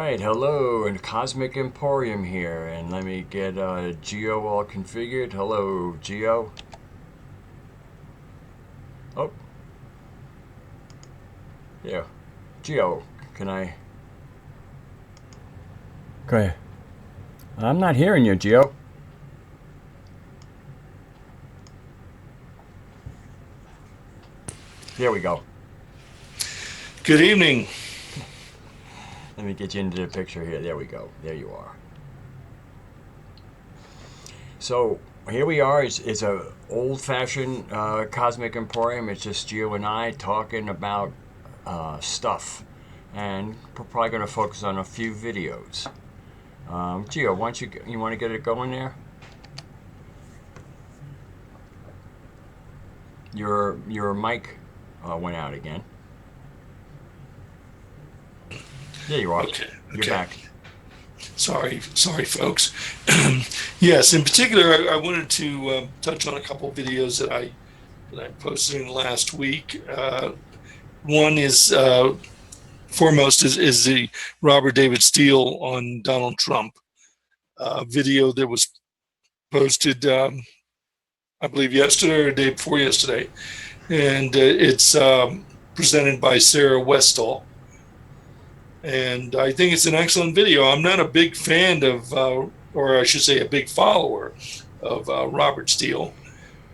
Alright, hello, and Cosmic Emporium here, and let me get Geo all configured. Hello, Geo. Oh, yeah. Geo, can I... Okay. I'm not hearing you, Geo. There we go. Good evening. Let me get you into the picture here. There we go. There you are. So, here we are. It's a old-fashioned Cosmic Emporium. It's just Geo and I talking about stuff. And we're probably going to focus on a few videos. Gio, why don't you want to get it going there? Your mic went out again. There you are. Okay, You're okay. back. Sorry, folks. Yes, in particular, I wanted to touch on a couple of videos that I posted in the last week. One is foremost is the Robert David Steele on Donald Trump video that was posted, I believe, yesterday or the day before yesterday, and it's presented by Sarah Westall. And I think it's an excellent video. I'm not a big fan of, or I should say, a big follower of Robert Steele,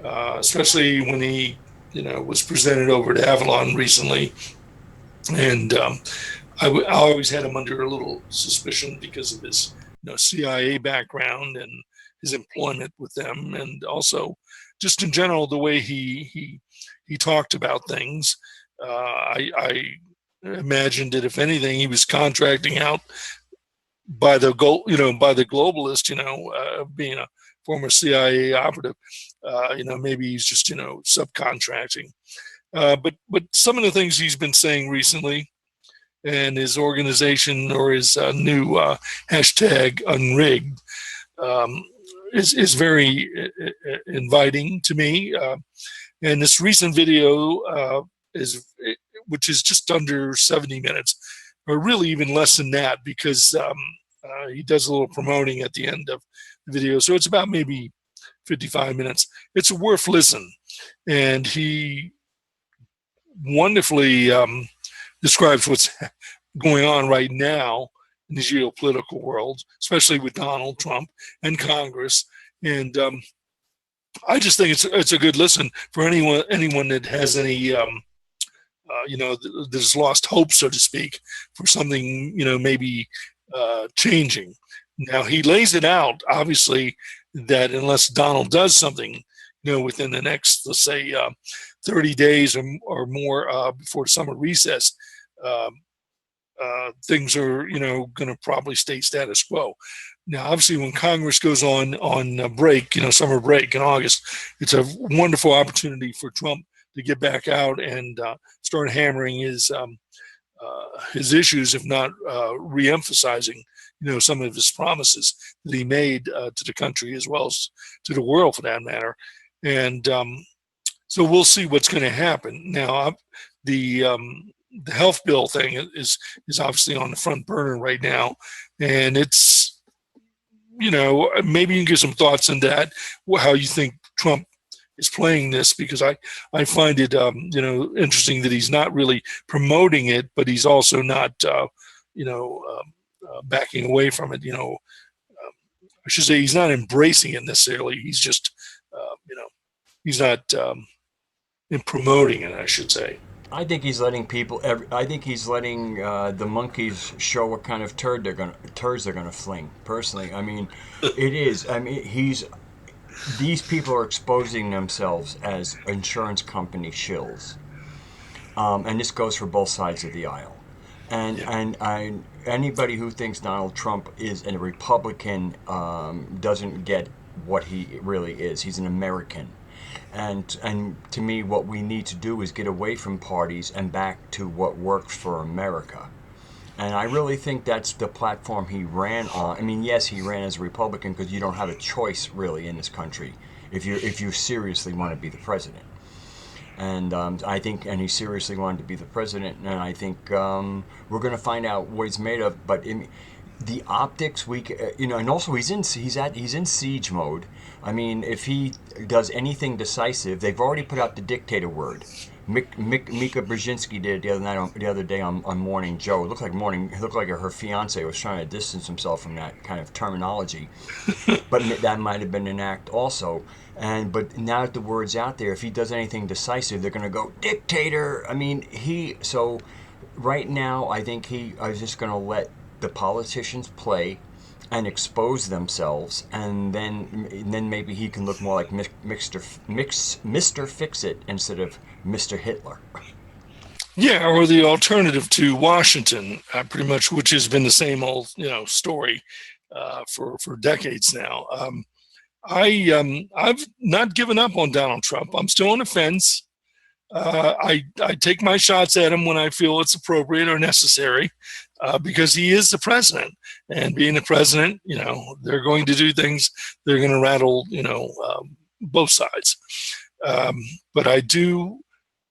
especially when he was presented over to Avalon recently. And I always had him under a little suspicion because of his, CIA background and his employment with them, and also just in general the way he talked about things. I imagined that if anything, he was contracting out by the by the globalist, being a former CIA operative. Maybe he's just subcontracting. But some of the things he's been saying recently, and his organization or his new hashtag unrigged, um, is very inviting to me. And this recent video is which is just under 70 minutes, or really even less than that, because he does a little promoting at the end of the video. So it's about maybe 55 minutes. It's a worth listen. And he wonderfully describes what's going on right now in the geopolitical world, especially with Donald Trump and Congress. And I just think it's a good listen for anyone that has any there's lost hope, so to speak, for something maybe changing. Now he lays it out obviously that unless Donald does something, within the next, let's say, 30 days or more before summer recess, um, things are going to probably stay status quo. Now, obviously, when Congress goes on break, summer break in August, it's a wonderful opportunity for Trump to get back out and start hammering his issues, if not re-emphasizing, some of his promises that he made to the country as well as to the world, for that matter. And so we'll see what's going to happen. Now, the health bill thing is obviously on the front burner right now, and it's maybe you can give some thoughts on that, how you think Trump is playing this, because I find it interesting that he's not really promoting it, but he's also not backing away from it. I should say he's not embracing it necessarily. He's just he's not in promoting it, I should say. I think he's letting people. I think he's letting the monkeys show what kind of turds they're gonna fling. Personally, I mean, it is. I mean, these people are exposing themselves as insurance company shills, and this goes for both sides of the aisle. And Yeah. anybody who thinks Donald Trump is a Republican doesn't get what he really is. He's an American, and to me, what we need to do is get away from parties and back to what works for America. And I really think that's the platform he ran on. I mean, yes, he ran as a Republican because you don't have a choice really in this country if you seriously want to be the president. And I think, and he seriously wanted to be the president. And I think we're going to find out what he's made of. But the optics, and also he's in siege mode. I mean, if he does anything decisive, they've already put out the dictator word. Mika Brzezinski did it the other day on Morning Joe. It looked like her fiance was trying to distance himself from that kind of terminology, but that might have been an act also. But now that the word's out there, if he does anything decisive, they're going to go dictator. I mean, so right now I think he is just going to let the politicians play and expose themselves, and then maybe he can look more like Mr. Fix-It instead of Mr. Hitler. Yeah, or the alternative to Washington, pretty much, which has been the same old story for decades now. I've not given up on Donald Trump. I'm still on the fence. I take my shots at him when I feel it's appropriate or necessary, because he is the president, and being the president, they're going to do things. They're going to rattle, both sides. But I do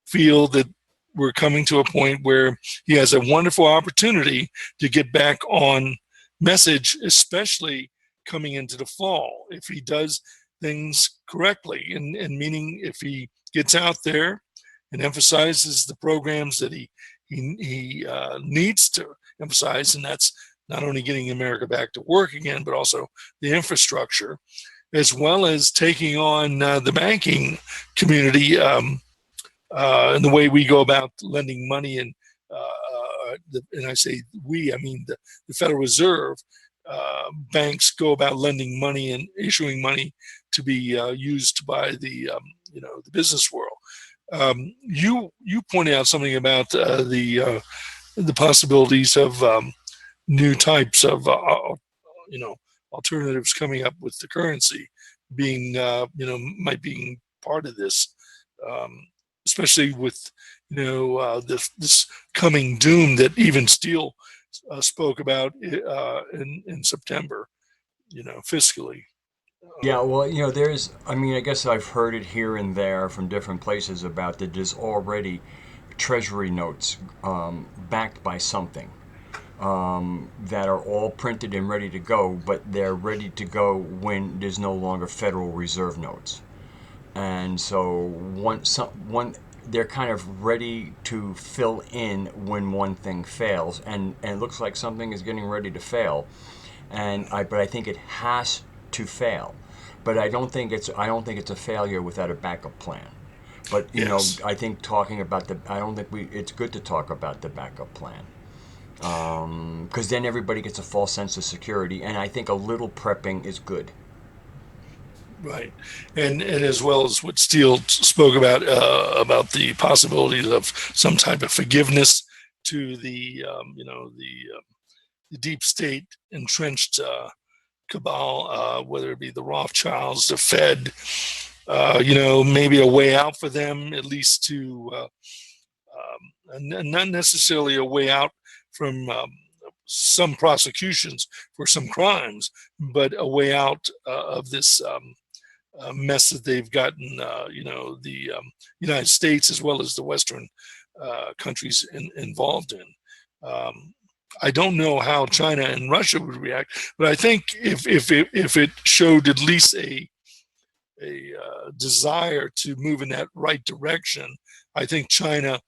feel that we're coming to a point where he has a wonderful opportunity to get back on message, especially coming into the fall, if he does things correctly, and meaning if he gets out there and emphasizes the programs that he needs to emphasize, and that's not only getting America back to work again, but also the infrastructure, as well as taking on the banking community, and the way we go about lending money, and I say we, I mean the Federal Reserve. Banks go about lending money and issuing money to be used by the business world. You pointed out something about the possibilities of new types of alternatives coming up with the currency being might being part of this, especially with this coming doom that even Steele spoke about in September, fiscally. Yeah, well, I guess I've heard it here and there from different places about that there's already treasury notes backed by something that are all printed and ready to go, but they're ready to go when there's no longer Federal Reserve notes. And so they're kind of ready to fill in when one thing fails, and it looks like something is getting ready to fail, but I think it has to fail, but I don't think it's a failure without a backup plan. But Yes. I think talking about I don't think it's good to talk about the backup plan, because then everybody gets a false sense of security, and I think a little prepping is good. Right, and as well as what Steele spoke about the possibilities of some type of forgiveness to the deep state entrenched cabal, whether it be the Rothschilds, the Fed, maybe a way out for them, at least to not necessarily a way out from some prosecutions for some crimes, but a way out of this mess that they've gotten, the United States as well as the Western countries involved in. I don't know how China and Russia would react, but I think if it showed at least a desire to move in that right direction, I think China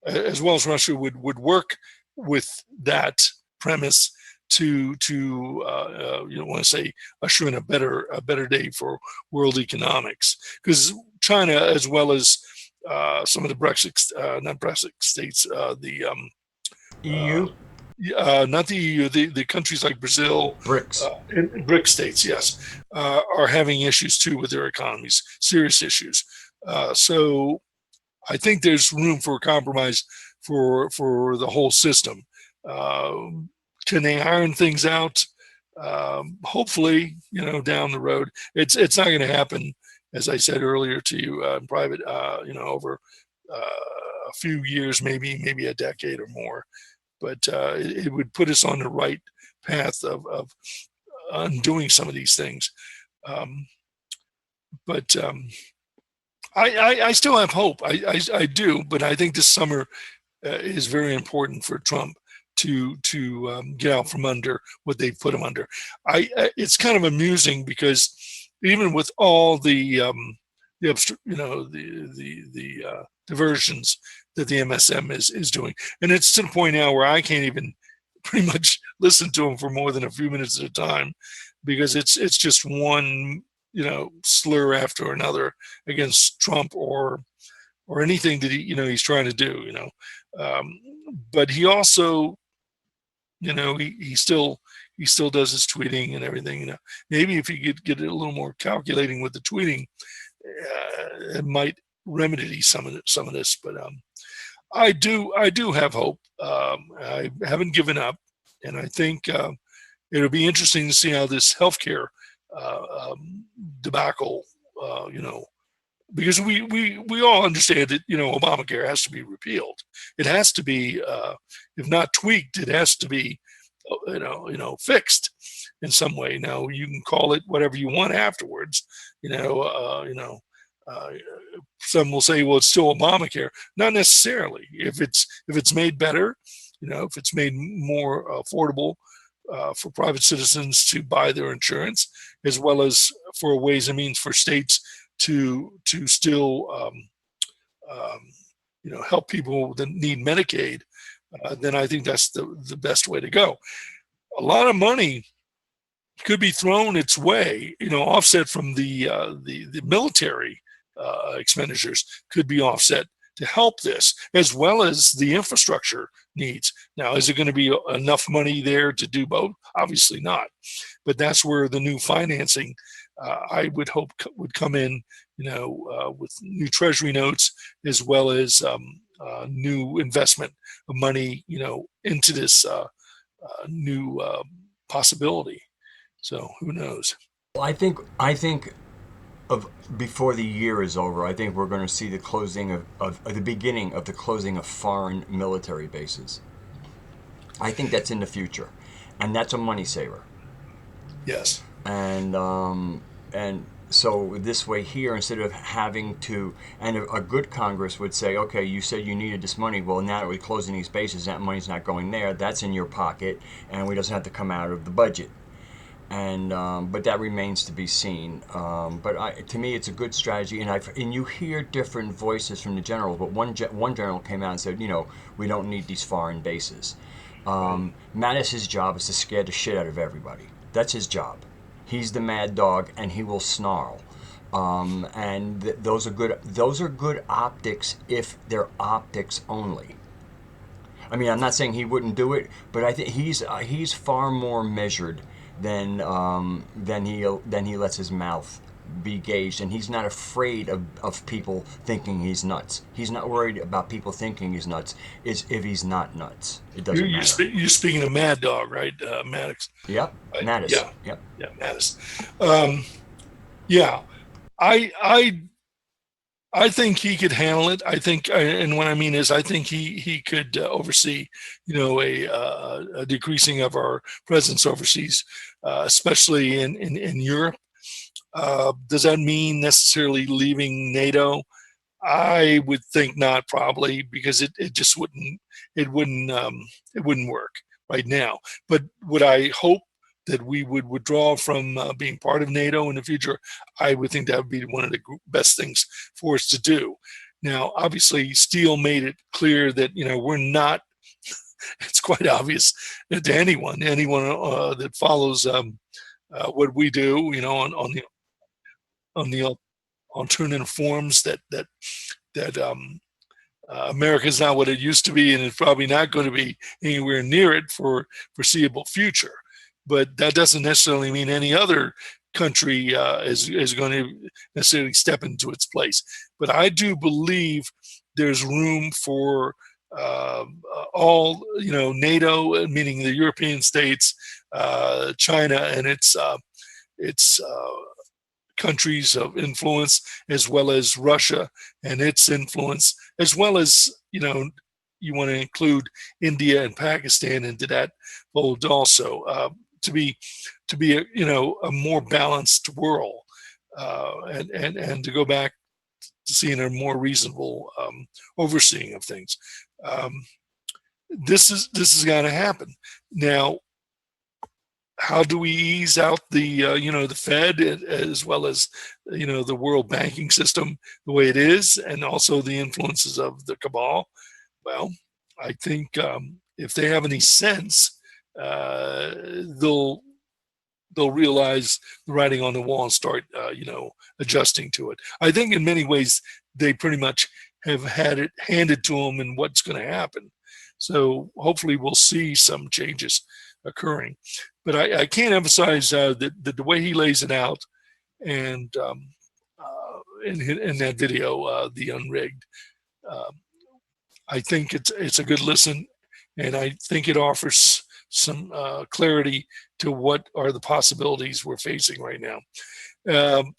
as well as Russia would work with that premise to want to say usher in a better day for world economics, because China as well as some of the not Brexit states, the uh, EU, not the EU, the countries like Brazil, BRICS. and BRIC states, yes, are having issues too with their economies, serious issues. So I think there's room for compromise for the whole system. Uh, can they iron things out? Hopefully, down the road. It's not going to happen, as I said earlier to you in private. Over a few years, maybe a decade or more. But it would put us on the right path of undoing some of these things. But I still have hope. I do, but I think this summer is very important for Trump to get out from under what they put him under. It's kind of amusing because even with all the diversions that the MSM is doing, and it's to the point now where I can't even pretty much listen to him for more than a few minutes at a time because it's just one slur after another against Trump or anything that he's trying to do. Um, but he also, he still does his tweeting and everything. Maybe if he could get a little more calculating with the tweeting, it might remedy some of this. But I do have hope. I haven't given up, and I think it'll be interesting to see how this healthcare debacle, because we all understand that Obamacare has to be repealed. It has to be, if not tweaked, it has to be, fixed in some way. Now you can call it whatever you want afterwards. You know, uh, some will say, well, it's still Obamacare. Not necessarily. If it's made better, if it's made more affordable for private citizens to buy their insurance, as well as for ways and means for states to still um, help people that need Medicaid, then I think that's the best way to go. A lot of money could be thrown its way, offset from the military expenditures could be offset to help this, as well as the infrastructure needs. Now, is it going to be enough money there to do both? Obviously not. But that's where the new financing, I would hope, would come in, with new treasury notes, as well as new investment of money, into this new possibility. So who knows? I think of before the year is over, I think we're going to see the closing of the beginning of the closing of foreign military bases. I think that's in the future, and that's a money saver. Yes. And so this way here, instead of having to, and a good Congress would say, okay, you said you needed this money. Well, now that we're closing these bases, that money's not going there. That's in your pocket, and we doesn't have to come out of the budget. And but that remains to be seen. To me, it's a good strategy, and you hear different voices from the generals. But one general came out and said, we don't need these foreign bases. Mattis's job is to scare the shit out of everybody. That's his job. He's the mad dog, and he will snarl. And those are good. Those are good optics if they're optics only. I mean, I'm not saying he wouldn't do it, but I think he's far more measured than he lets his mouth be gauged, and he's not afraid of people thinking he's nuts. He's not worried about people thinking he's nuts. Is if he's not nuts, it You're doesn't you're, matter. you're speaking of Mad Dog, right, Maddox? Yep, Mattis. Yeah, Yep. yeah, Mattis. Um, yeah, I I I think he could handle it. I think, and what I mean is, I think he could oversee, a decreasing of our presence overseas, especially in Europe. Does that mean necessarily leaving NATO? I would think not, probably, because it just it wouldn't work right now. But would I hope that we would withdraw from being part of NATO in the future? I would think that would be one of the best things for us to do. Now, obviously, Steele made it clear that we're not. It's quite obvious to anyone that follows what we do, on the alternative forms, that America is not what it used to be, and it's probably not going to be anywhere near it for foreseeable future. But that doesn't necessarily mean any other country is going to necessarily step into its place. But I do believe there's room for all, NATO, meaning the European states, China, and its countries of influence, as well as Russia and its influence, as well as, you want to include India and Pakistan into that fold also, to be a more balanced world, and to go back seeing a more reasonable overseeing of things. Um, this is going to happen now. How do we ease out the the Fed, as well as the world banking system the way it is, and also the influences of the cabal? Well, I think if they have any sense, uh, they'll they'll realize the writing on the wall and start adjusting to it. I think in many ways they pretty much have had it handed to them and what's going to happen. So hopefully we'll see some changes occurring. But I can't emphasize that the way he lays it out, and in that video, the unrigged, uh, I think it's a good listen, and I think it offers some clarity to what are the possibilities we're facing right now.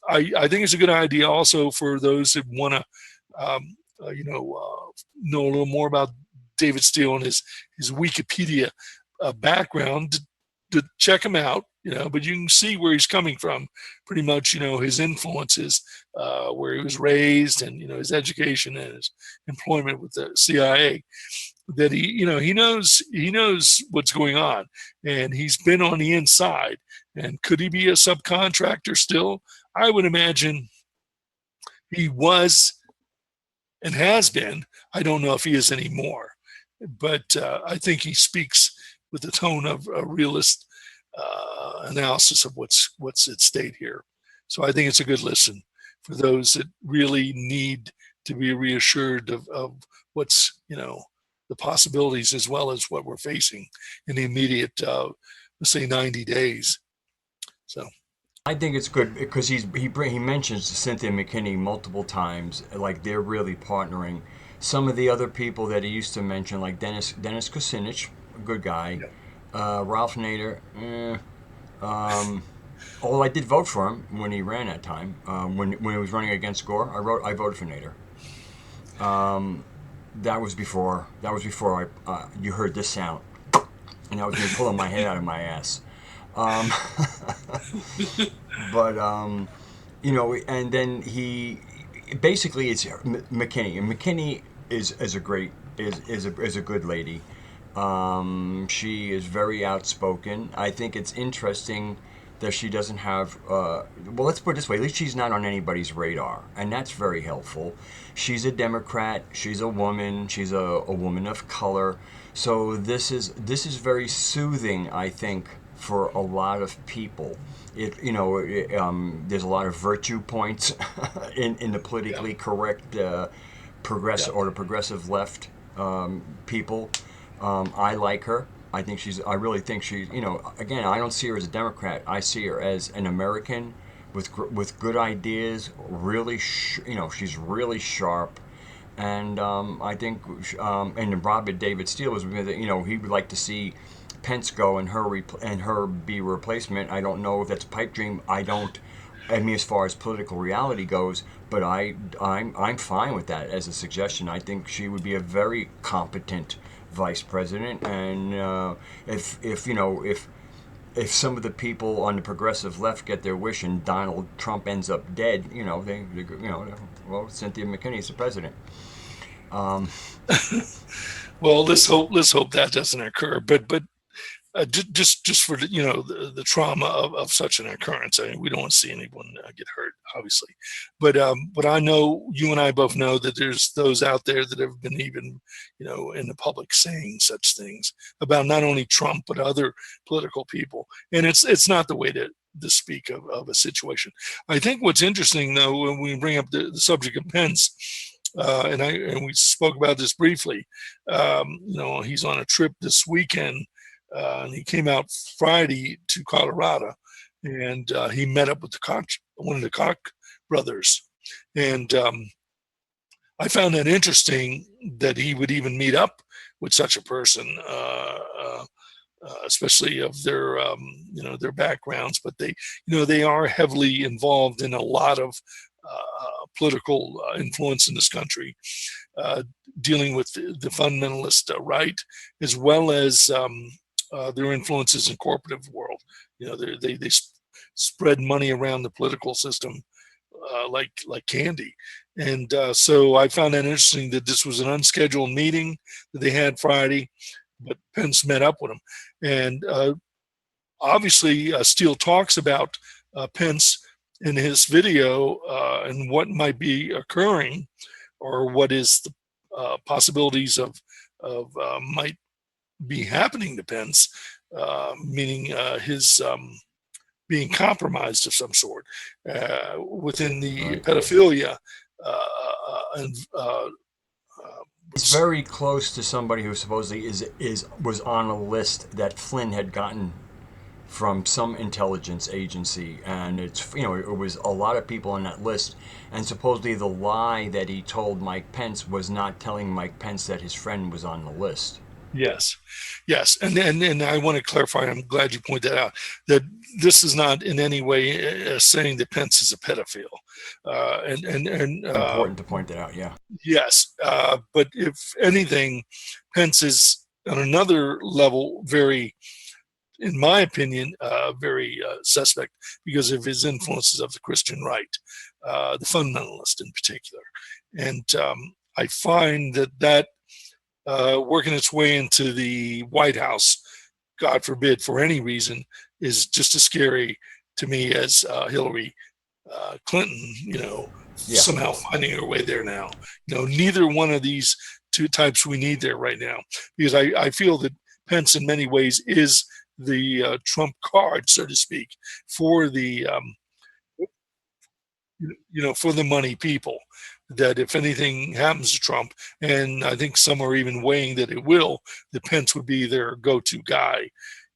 I think it's a good idea also for those that want to, know a little more about David Steele and his Wikipedia background, to check him out. But you can see where he's coming from, pretty much. His influences, where he was raised, and his education and his employment with the CIA. That he knows what's going on, and he's been on the inside. And could he be a subcontractor still? I would imagine he was and has been. I don't know if he is anymore, but I think he speaks with the tone of a realist analysis of what's at stake here. So I think it's a good listen for those that really need to be reassured of what's the possibilities, as well as what we're facing in the immediate, let's say, 90 days. So I think it's good because he mentions Cynthia McKinney multiple times, like they're really partnering. Some of the other people that he used to mention, like Dennis Kucinich, a good guy, Ralph Nader. Although I did vote for him when he ran that time, when he was running against Gore, I voted for Nader. That was before you heard this sound, and that was me pulling my head out of my ass. Um, but and then he basically it's McKinney, and McKinney is a great is a good lady. She is very outspoken. I think it's interesting that she doesn't have, well, let's put it this way, at least she's not on anybody's radar, and that's very helpful. She's a Democrat, she's a woman, she's a woman of color, so this is very soothing, I think, for a lot of people. There's a lot of virtue points in the politically correct or the progressive left people. I like her. I really think she's, again, I don't see her as a Democrat. I see her as an American with good ideas. Really, she's really sharp. And I think, and Robert David Steele was, he would like to see Pence go and her be a replacement. I don't know if that's a pipe dream. I mean, as far as political reality goes, but I'm fine with that as a suggestion. I think she would be a very competent vice president, and if some of the people on the progressive left get their wish and Donald Trump ends up dead, well, Cynthia McKinney's the president. well, let's hope that doesn't occur. But just for the trauma of such an occurrence. I mean, we don't want to see anyone get hurt, obviously, but I know you and I both know that there's those out there that have been even in the public saying such things about not only Trump but other political people, and it's not the way to speak of a situation. I think what's interesting, though, when we bring up the subject of Pence. And we spoke about this briefly. He's on a trip this weekend, and he came out Friday to Colorado, and he met up with one of the Koch brothers, and I found that interesting that he would even meet up with such a person, especially of their backgrounds. But they are heavily involved in a lot of political influence in this country, dealing with the fundamentalist right, as well as their influences in corporate world. They spread money around the political system like candy, And so I found that interesting that this was an unscheduled meeting that they had Friday, but Pence met up with him. And obviously, Steele talks about Pence in his video and what might be occurring or what is the possibilities of might be happening to Pence, meaning his being compromised of some sort within the Right. pedophilia and It's very close to somebody who supposedly is was on a list that Flynn had gotten from some intelligence agency, and it's, you know, it was a lot of people on that list, and supposedly the lie that he told Mike Pence was not telling Mike Pence that his friend was on the list. yes, yes, and I want to clarify. I'm glad you pointed that out. That this is not in any way saying that Pence is a pedophile, and Important to point that out. Yeah. yes, but if anything, Pence is on another level very, in my opinion, very suspect because of his influences of the Christian right, the fundamentalist in particular, and I find that working its way into the White House, God forbid, for any reason, is just as scary to me as Hillary Clinton, Yeah. somehow finding her way there now. Neither one of these two types we need there right now, because I feel that Pence in many ways is the Trump card, so to speak, for the for the money people. That if anything happens to Trump, and I think some are even weighing that it will, that Pence would be their go-to guy.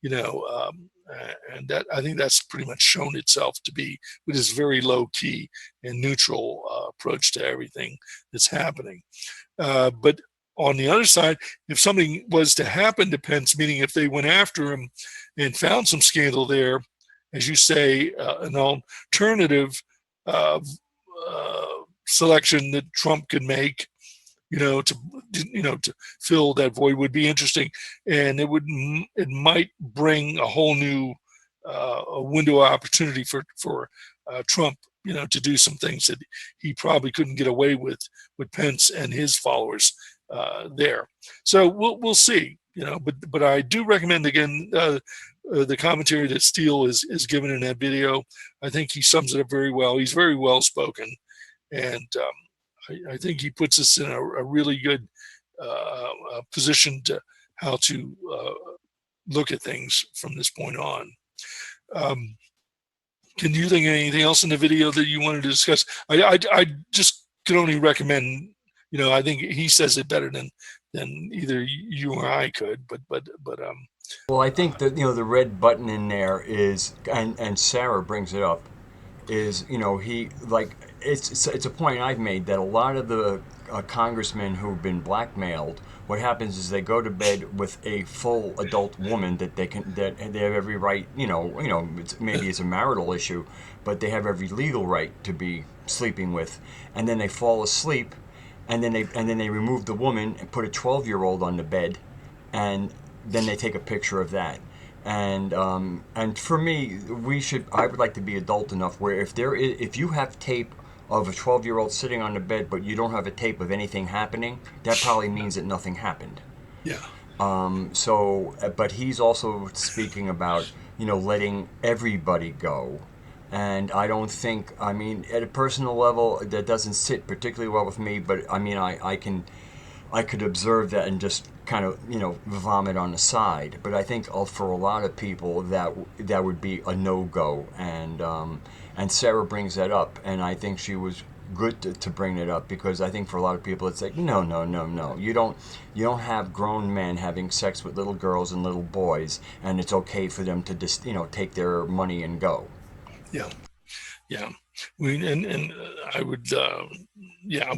And that I think that's pretty much shown itself to be with his very low-key and neutral approach to everything that's happening. But on the other side, if something was to happen to Pence, meaning if they went after him and found some scandal there, as you say, an alternative uh, uh, selection that Trump could make, to fill that void would be interesting, and it might bring a whole new a window of opportunity for Trump, to do some things that he probably couldn't get away with Pence and his followers there. So we'll see, but I do recommend again. The commentary that Steele is given in that video, I think he sums it up very well. He's very well spoken, and I think he puts us in a really good position to how to look at things from this point on. Um, can you think of anything else in the video that you wanted to discuss? I just can only recommend. I think he says it better than either you or I could. But Well, I think that, the red button in there is, and Sarah brings it up, is, he, like, it's a point I've made that a lot of the congressmen who've been blackmailed, what happens is they go to bed with a full adult woman that they have every right, maybe it's a marital issue, but they have every legal right to be sleeping with, and then they fall asleep, and then they remove the woman and put a 12-year-old on the bed, and then they take a picture of that. And for me, I would like to be adult enough where if you have tape of a 12-year-old sitting on the bed, but you don't have a tape of anything happening, that probably means that nothing happened. yeah, But he's also speaking about, letting everybody go. And I don't think, I mean, at a personal level, that doesn't sit particularly well with me, but I mean, I could observe that and just kind of, vomit on the side. But I think for a lot of people that would be a no-go, and Sarah brings that up, and I think she was good to bring it up, because I think for a lot of people it's like, no, no, no, no, you don't have grown men having sex with little girls and little boys, and it's okay for them to just take their money and go. yeah, yeah. And I would, yeah,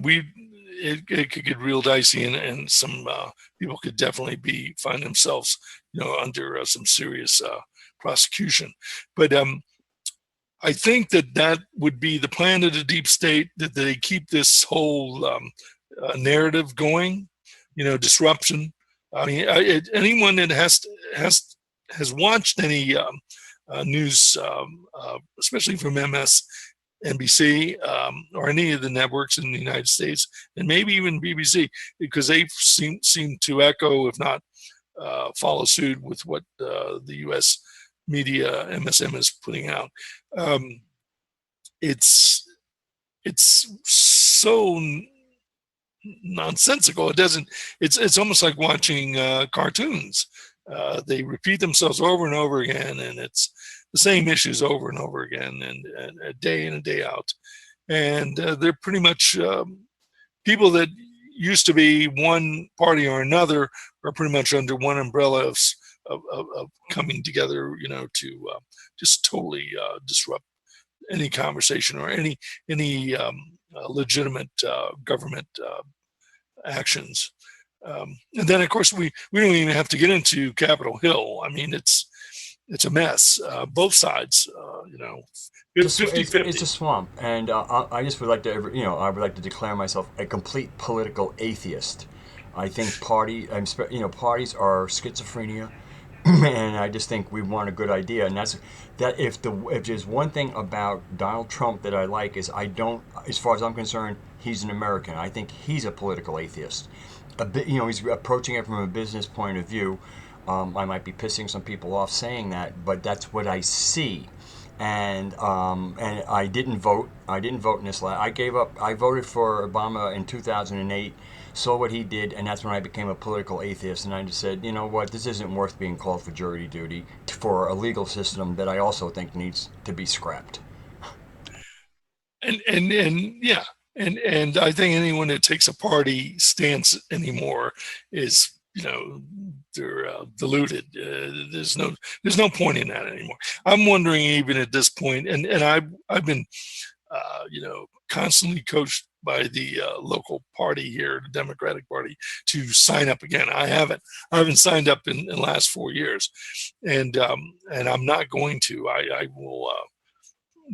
it could get real dicey, and some people could definitely find themselves, under some serious prosecution. But I think that would be the plan of the deep state, that they keep this whole narrative going, disruption. I mean, anyone that has watched any news, especially from MS, NBC, or any of the networks in the United States, and maybe even BBC, because they seem to echo, if not follow suit with what the U.S. media MSM is putting out. Um, it's it's so nonsensical. It doesn't. It's almost like watching cartoons. They repeat themselves over and over again, and it's the same issues over and over again, and a day in and day out. And they're pretty much people that used to be one party or another are pretty much under one umbrella of coming together, to just totally disrupt any conversation or any legitimate government actions. And then, of course, we don't even have to get into Capitol Hill. I mean, it's a mess. Both sides, it's It's 50-50. a swamp, and I just would like to, I would like to declare myself a complete political atheist. I think parties are schizophrenia, and I just think we want a good idea, and that's that. If there's one thing about Donald Trump that I like is I don't, as far as I'm concerned, he's an American. I think he's a political atheist. A bit, he's approaching it from a business point of view. I might be pissing some people off saying that, but that's what I see. And I didn't vote. I didn't vote in this last. I gave up. I voted for Obama in 2008. Saw what he did, and that's when I became a political atheist. And I just said, you know what, this isn't worth being called for jury duty for a legal system that I also think needs to be scrapped. And yeah, and I think anyone that takes a party stance anymore is, they're deluded. There's no point in that anymore. I'm wondering, even at this point, and I've been constantly coached by the local party here, the Democratic Party, to sign up again. I haven't signed up in the last 4 years, and I'm not going to. I will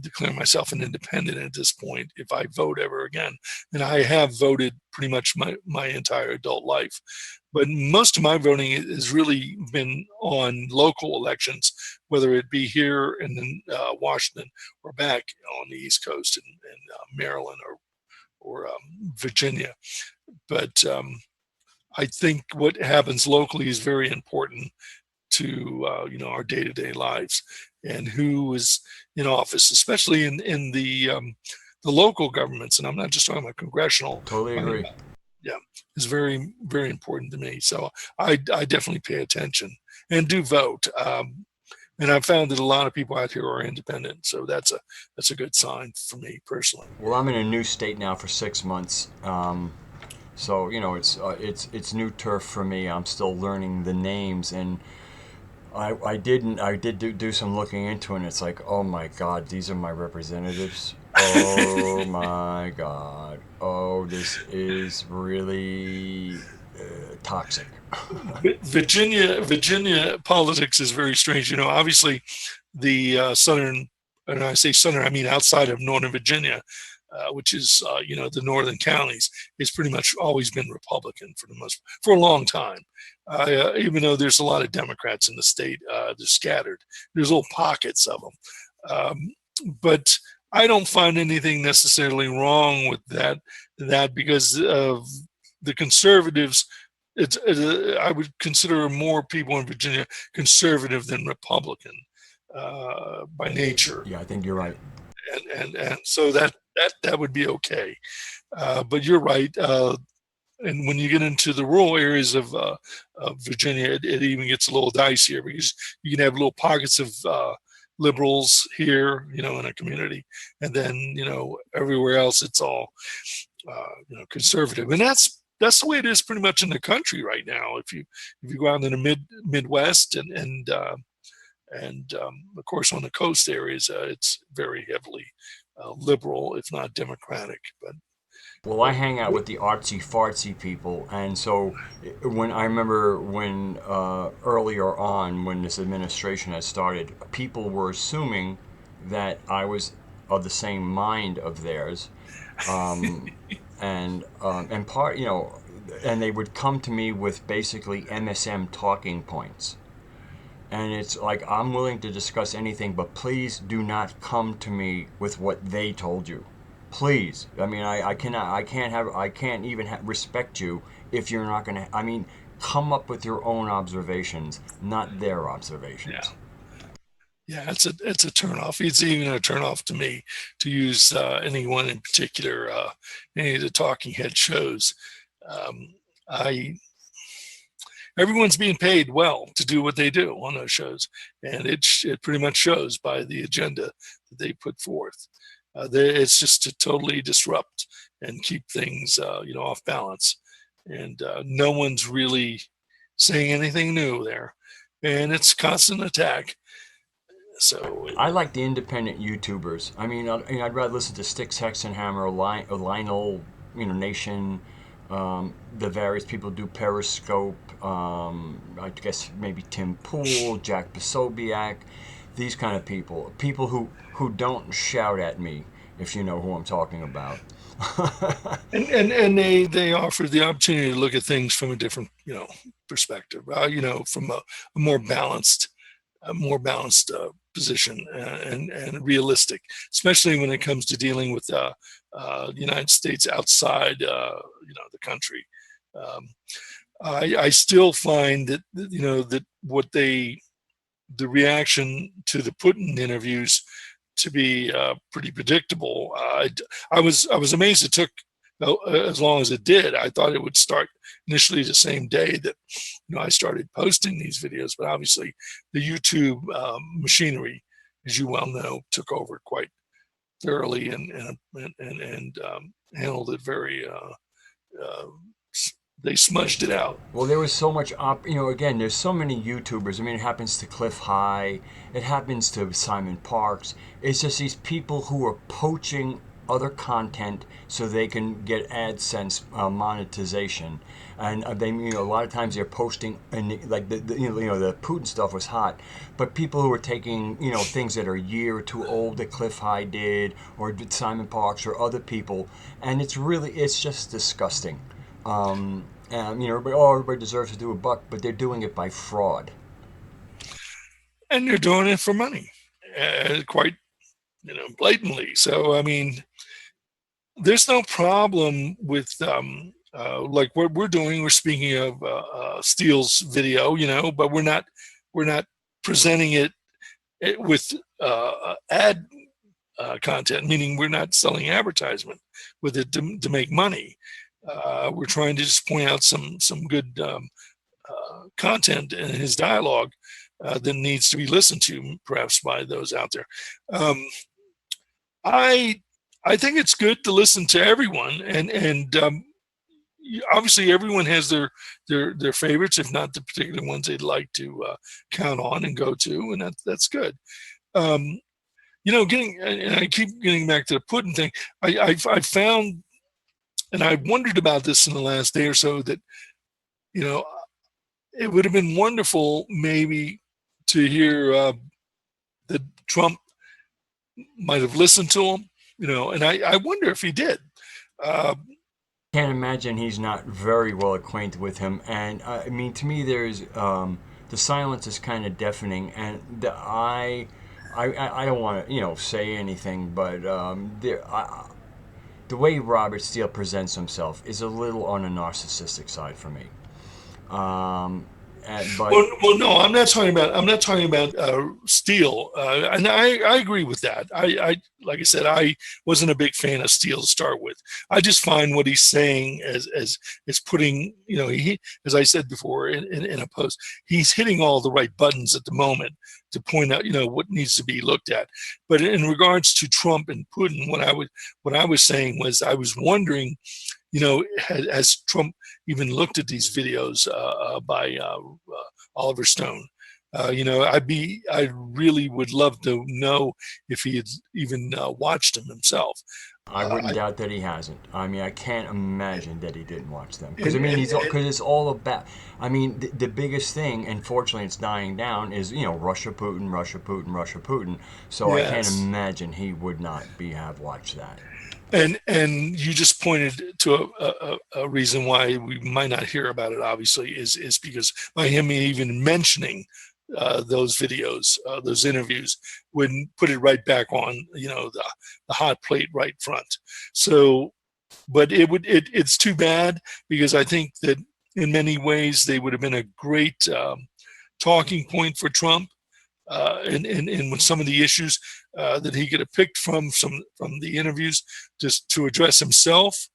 declare myself an independent at this point if I vote ever again. And I have voted pretty much my entire adult life. But most of my voting has really been on local elections, whether it be here in Washington or back on the East Coast in Maryland or Virginia. But I think what happens locally is very important to our day-to-day lives, and who is in office, especially in the local governments. And I'm not just talking about congressional. Totally agree. Yeah, is very, very important to me. So I definitely pay attention and do vote. And I've found that a lot of people out here are independent, so that's a good sign for me personally. Well, I'm in a new state now for 6 months. So it's new turf for me. I'm still learning the names, and I did do some looking into it, and it's like, oh my God, these are my representatives. Oh my God. Oh, this is really toxic. Virginia politics is very strange. Obviously, the southern, and I say southern, I mean outside of Northern Virginia, which is the northern counties, has pretty much always been Republican for a long time. Even though there's a lot of Democrats in the state, they're scattered. There's little pockets of them, but I don't find anything necessarily wrong with that because of the conservatives. I would consider more people in Virginia conservative than Republican by nature, Yeah, I think you're right. and so that would be okay. But you're right. And when you get into the rural areas of Virginia, it even gets a little dicier because you can have little pockets of liberals here, in a community, and then everywhere else it's all conservative, and that's the way it is pretty much in the country right now. If you go out in the Midwest and of course on the coast areas, it's very heavily liberal, if not democratic. Well, I hang out with the artsy fartsy people, and so when I remember when earlier on when this administration had started, people were assuming that I was of the same mind of theirs, um, and part and they would come to me with basically MSM talking points, And it's like, I'm willing to discuss anything, but please do not come to me with what they told you. Please. I mean, I cannot, I can't even respect you if you're not going to, I mean, come up with your own observations, not their Yeah. observations. Yeah, it's a turnoff. It's even a turnoff to me to use anyone in particular, any of the talking head shows. Um, I Everyone's being paid well to do what they do on those shows, and it pretty much shows by the agenda that they put forth. It's just to totally disrupt and keep things off balance, and no one's really saying anything new there, and it's constant attack. So I like the independent YouTubers. I mean, I'd rather listen to Sticks, Hex, and Hammer, or Lionel, Nation, the various people do Periscope. I guess maybe Tim Pool, Jack Posobiec, these kind of people. People who don't shout at me, if you know who I'm talking about. and they offer the opportunity to look at things from a different perspective, from a more balanced position, and realistic, especially when it comes to dealing with the United States outside the country. um, I still find that that the reaction to the Putin interviews to be pretty predictable. I was amazed it took as long as it did. I thought it would start initially the same day that I started posting these videos, but obviously the YouTube machinery, as you well know, took over quite thoroughly and handled it very. Uh, they smudged it out. Well, there was so much again, there's so many YouTubers. I mean, it happens to Cliff High, it happens to Simon Parks. It's just these people who are poaching other content so they can get AdSense monetization. And they, a lot of times they're posting, and like the Putin stuff was hot, but people who are taking, things that are a year or two old that Cliff High did, or Simon Parks, or other people, and it's just disgusting. Everybody deserves to do a buck, but they're doing it by fraud. And they're doing it for money, quite blatantly. So I mean, there's no problem with like what we're doing. We're speaking of Steele's video, but we're not presenting it with ad content, meaning we're not selling advertisement with it to make money. We're trying to just point out some good content in his dialogue that needs to be listened to, perhaps by those out there. I I think it's good to listen to everyone, and obviously everyone has their favorites, if not the particular ones they'd like to count on and go to, and that's good. Um, getting and I keep getting back to the Putin thing. I found, and I wondered about this in the last day or so, that you know it would have been wonderful maybe to hear that Trump might have listened to him, and I wonder if he did. Uh, Can't imagine he's not very well acquainted with him. And I mean, to me, there's the silence is kind of deafening, and I don't want to say anything, but the way Robert Steele presents himself is a little on a narcissistic side for me. But no, I'm not talking about. I'm not talking about Steele, and I agree with that. Like I said, I wasn't a big fan of Steele to start with. I just find what he's saying as putting, he, as I said before in a post, he's hitting all the right buttons at the moment to point out, what needs to be looked at. But in regards to Trump and Putin, what I was saying was I was wondering, has Trump even looked at these videos by Oliver Stone? I really would love to know if he had even watched them himself. I Uh, wouldn't I, doubt that he hasn't. I mean, I can't imagine that he didn't watch them because I mean, and because it's all about. I mean, the biggest thing, and fortunately, it's dying down. Is Russia, Putin, Russia, Putin, Russia, Putin. So I can't yes, imagine he would not have watched that. and you just pointed to a reason why we might not hear about it. Obviously, is because by him even mentioning those videos, those interviews, wouldn't put it right back on, the hot plate right front. So, but it's too bad because I think that in many ways they would have been a great talking point for Trump, and with some of the issues that he could have picked from the interviews, just to address himself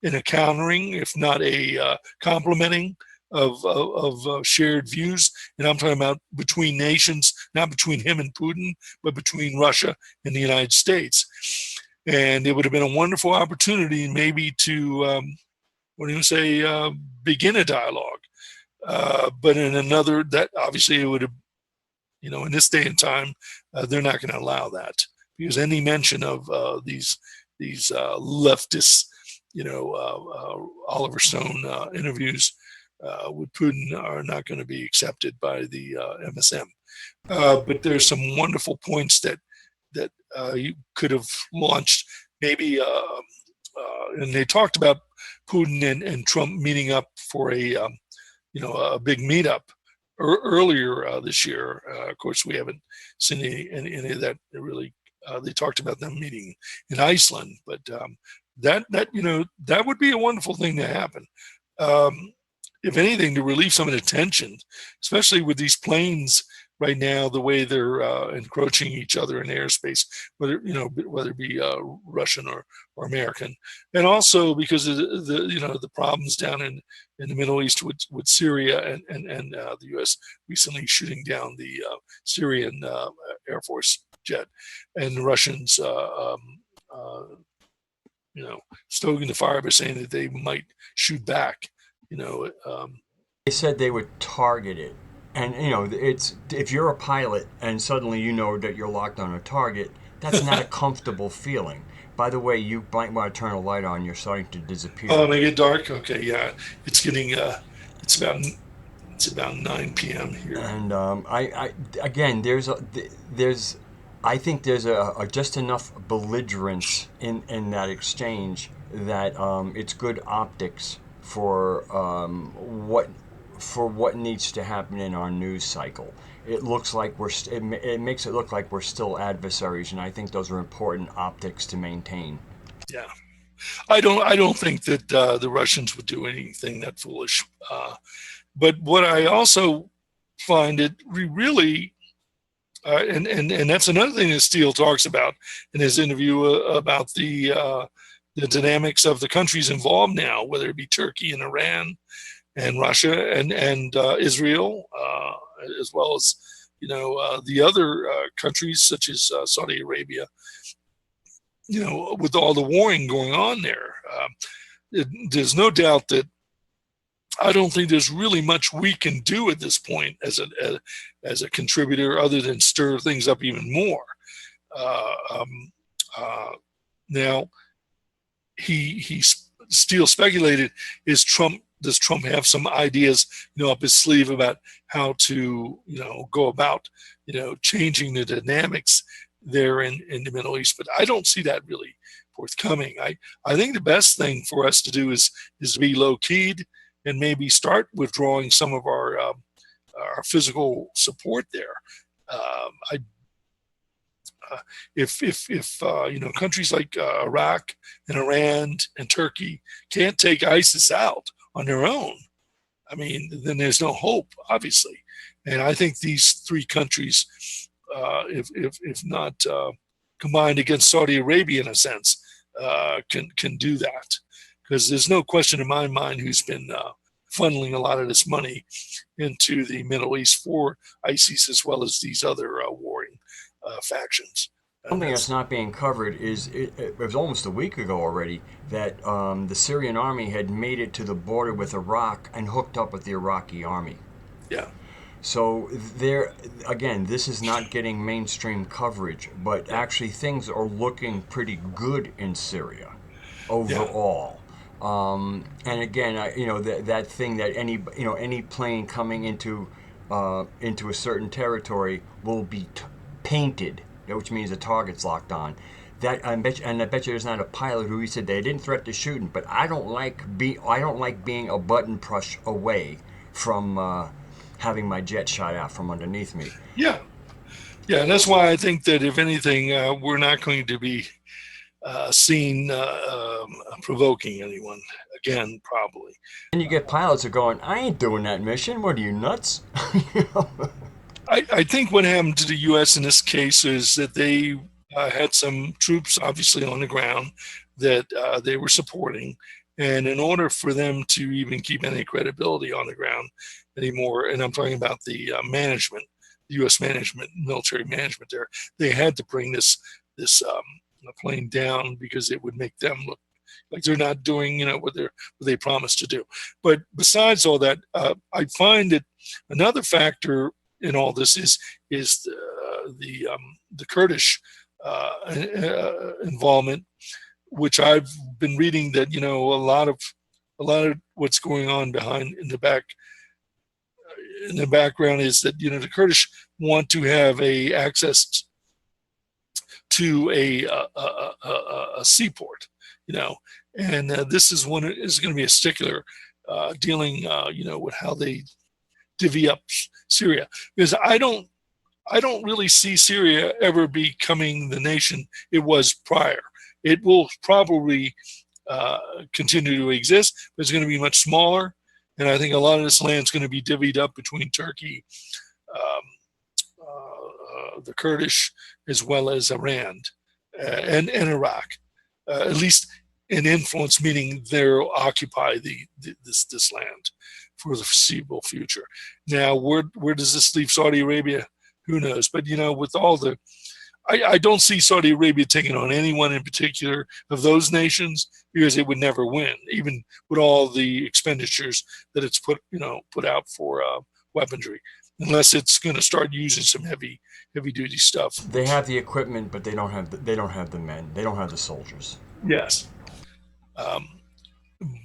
in a countering, if not a complementing of shared views. And I'm talking about between nations, not between him and Putin, but between Russia and the United States. And it would have been a wonderful opportunity, maybe to what do you say, begin a dialogue. But in another, that obviously it would have, in this day and time, they're not going to allow that, because any mention of these leftist, Oliver Stone interviews with Putin are not going to be accepted by the MSM. But there's some wonderful points that you could have launched, maybe, and they talked about Putin and Trump meeting up for a big meetup earlier this year. Of course, we haven't seen any of that really. They talked about them meeting in Iceland, but that would be a wonderful thing to happen. If anything, to relieve some of the tension, especially with these planes right now, the way they're encroaching each other in airspace, whether it be Russian or American, and also because of the problems down in the Middle East with Syria and the U.S. recently shooting down the Syrian Air Force jet, and the Russians stoking the fire by saying that they might shoot back. They said they would target it. And it's if you're a pilot and suddenly you know that you're locked on a target, that's not a comfortable feeling. By the way, you might want to turn a light on. You're starting to disappear. Oh, make it dark. Okay, yeah, it's getting it's about 9 p.m. here. And I again, I think there's a just enough belligerence in that exchange that it's good optics for what needs to happen in our news cycle. It looks like it makes it look like we're still adversaries, and I think those are important optics to maintain. Yeah, I don't think that the Russians would do anything that foolish. But what I also find it really, and that's another thing that Steele talks about in his interview about the dynamics of the countries involved now, whether it be Turkey and Iran and Russia and Israel, as well as the other countries such as Saudi Arabia. With all the warring going on there, there's no doubt that I don't think there's really much we can do at this point as a contributor, other than stir things up even more. Now, he Steele speculated, does Trump have some ideas, up his sleeve about how to, go about, changing the dynamics there in the Middle East? But I don't see that really forthcoming. I think the best thing for us to do is to be low keyed and maybe start withdrawing some of our physical support there. If countries like Iraq and Iran and Turkey can't take ISIS out on their own, I mean, then there's no hope, obviously. And I think these three countries, if not combined against Saudi Arabia in a sense, can do that, because there's no question in my mind who's been funneling a lot of this money into the Middle East for ISIS, as well as these other warring factions. Something that's not being covered is it was almost a week ago already that the Syrian army had made it to the border with Iraq and hooked up with the Iraqi army. Yeah. So there again, this is not getting mainstream coverage, but actually things are looking pretty good in Syria overall. Yeah. And again, that thing that any plane coming into a certain territory will be painted, which means the target's locked on. That I bet you there's not a pilot who said they didn't threaten to shoot him, but I don't like being a button push away from having my jet shot out from underneath me. Yeah, yeah, and that's why I think that if anything, we're not going to be seen provoking anyone again, probably. And you get pilots who are going, I ain't doing that mission. What are you, nuts? You know? I think what happened to the U.S. in this case is that they had some troops, obviously, on the ground that they were supporting. And in order for them to even keep any credibility on the ground anymore, and I'm talking about the management, the U.S. management, military management there, they had to bring this plane down because it would make them look like they're not doing, what they promised to do. But besides all that, I find that another factor in all this is the Kurdish involvement, which I've been reading that a lot of what's going on behind in the background is that the Kurdish want to have a access to a seaport, and this is one is going to be a stickler dealing with how they divvy up Syria, because I don't really see Syria ever becoming the nation it was prior. It will probably continue to exist, but it's going to be much smaller. And I think a lot of this land is going to be divvied up between Turkey, the Kurdish, as well as Iran and Iraq, at least in influence, meaning they'll occupy this land for the foreseeable future. Now, where does this leave Saudi Arabia? Who knows? But with all I don't see Saudi Arabia taking on anyone in particular of those nations, because it would never win, even with all the expenditures that it's put out for weaponry, unless it's going to start using some heavy duty stuff. They have the equipment, but they don't have the men. They don't have the soldiers. Yes,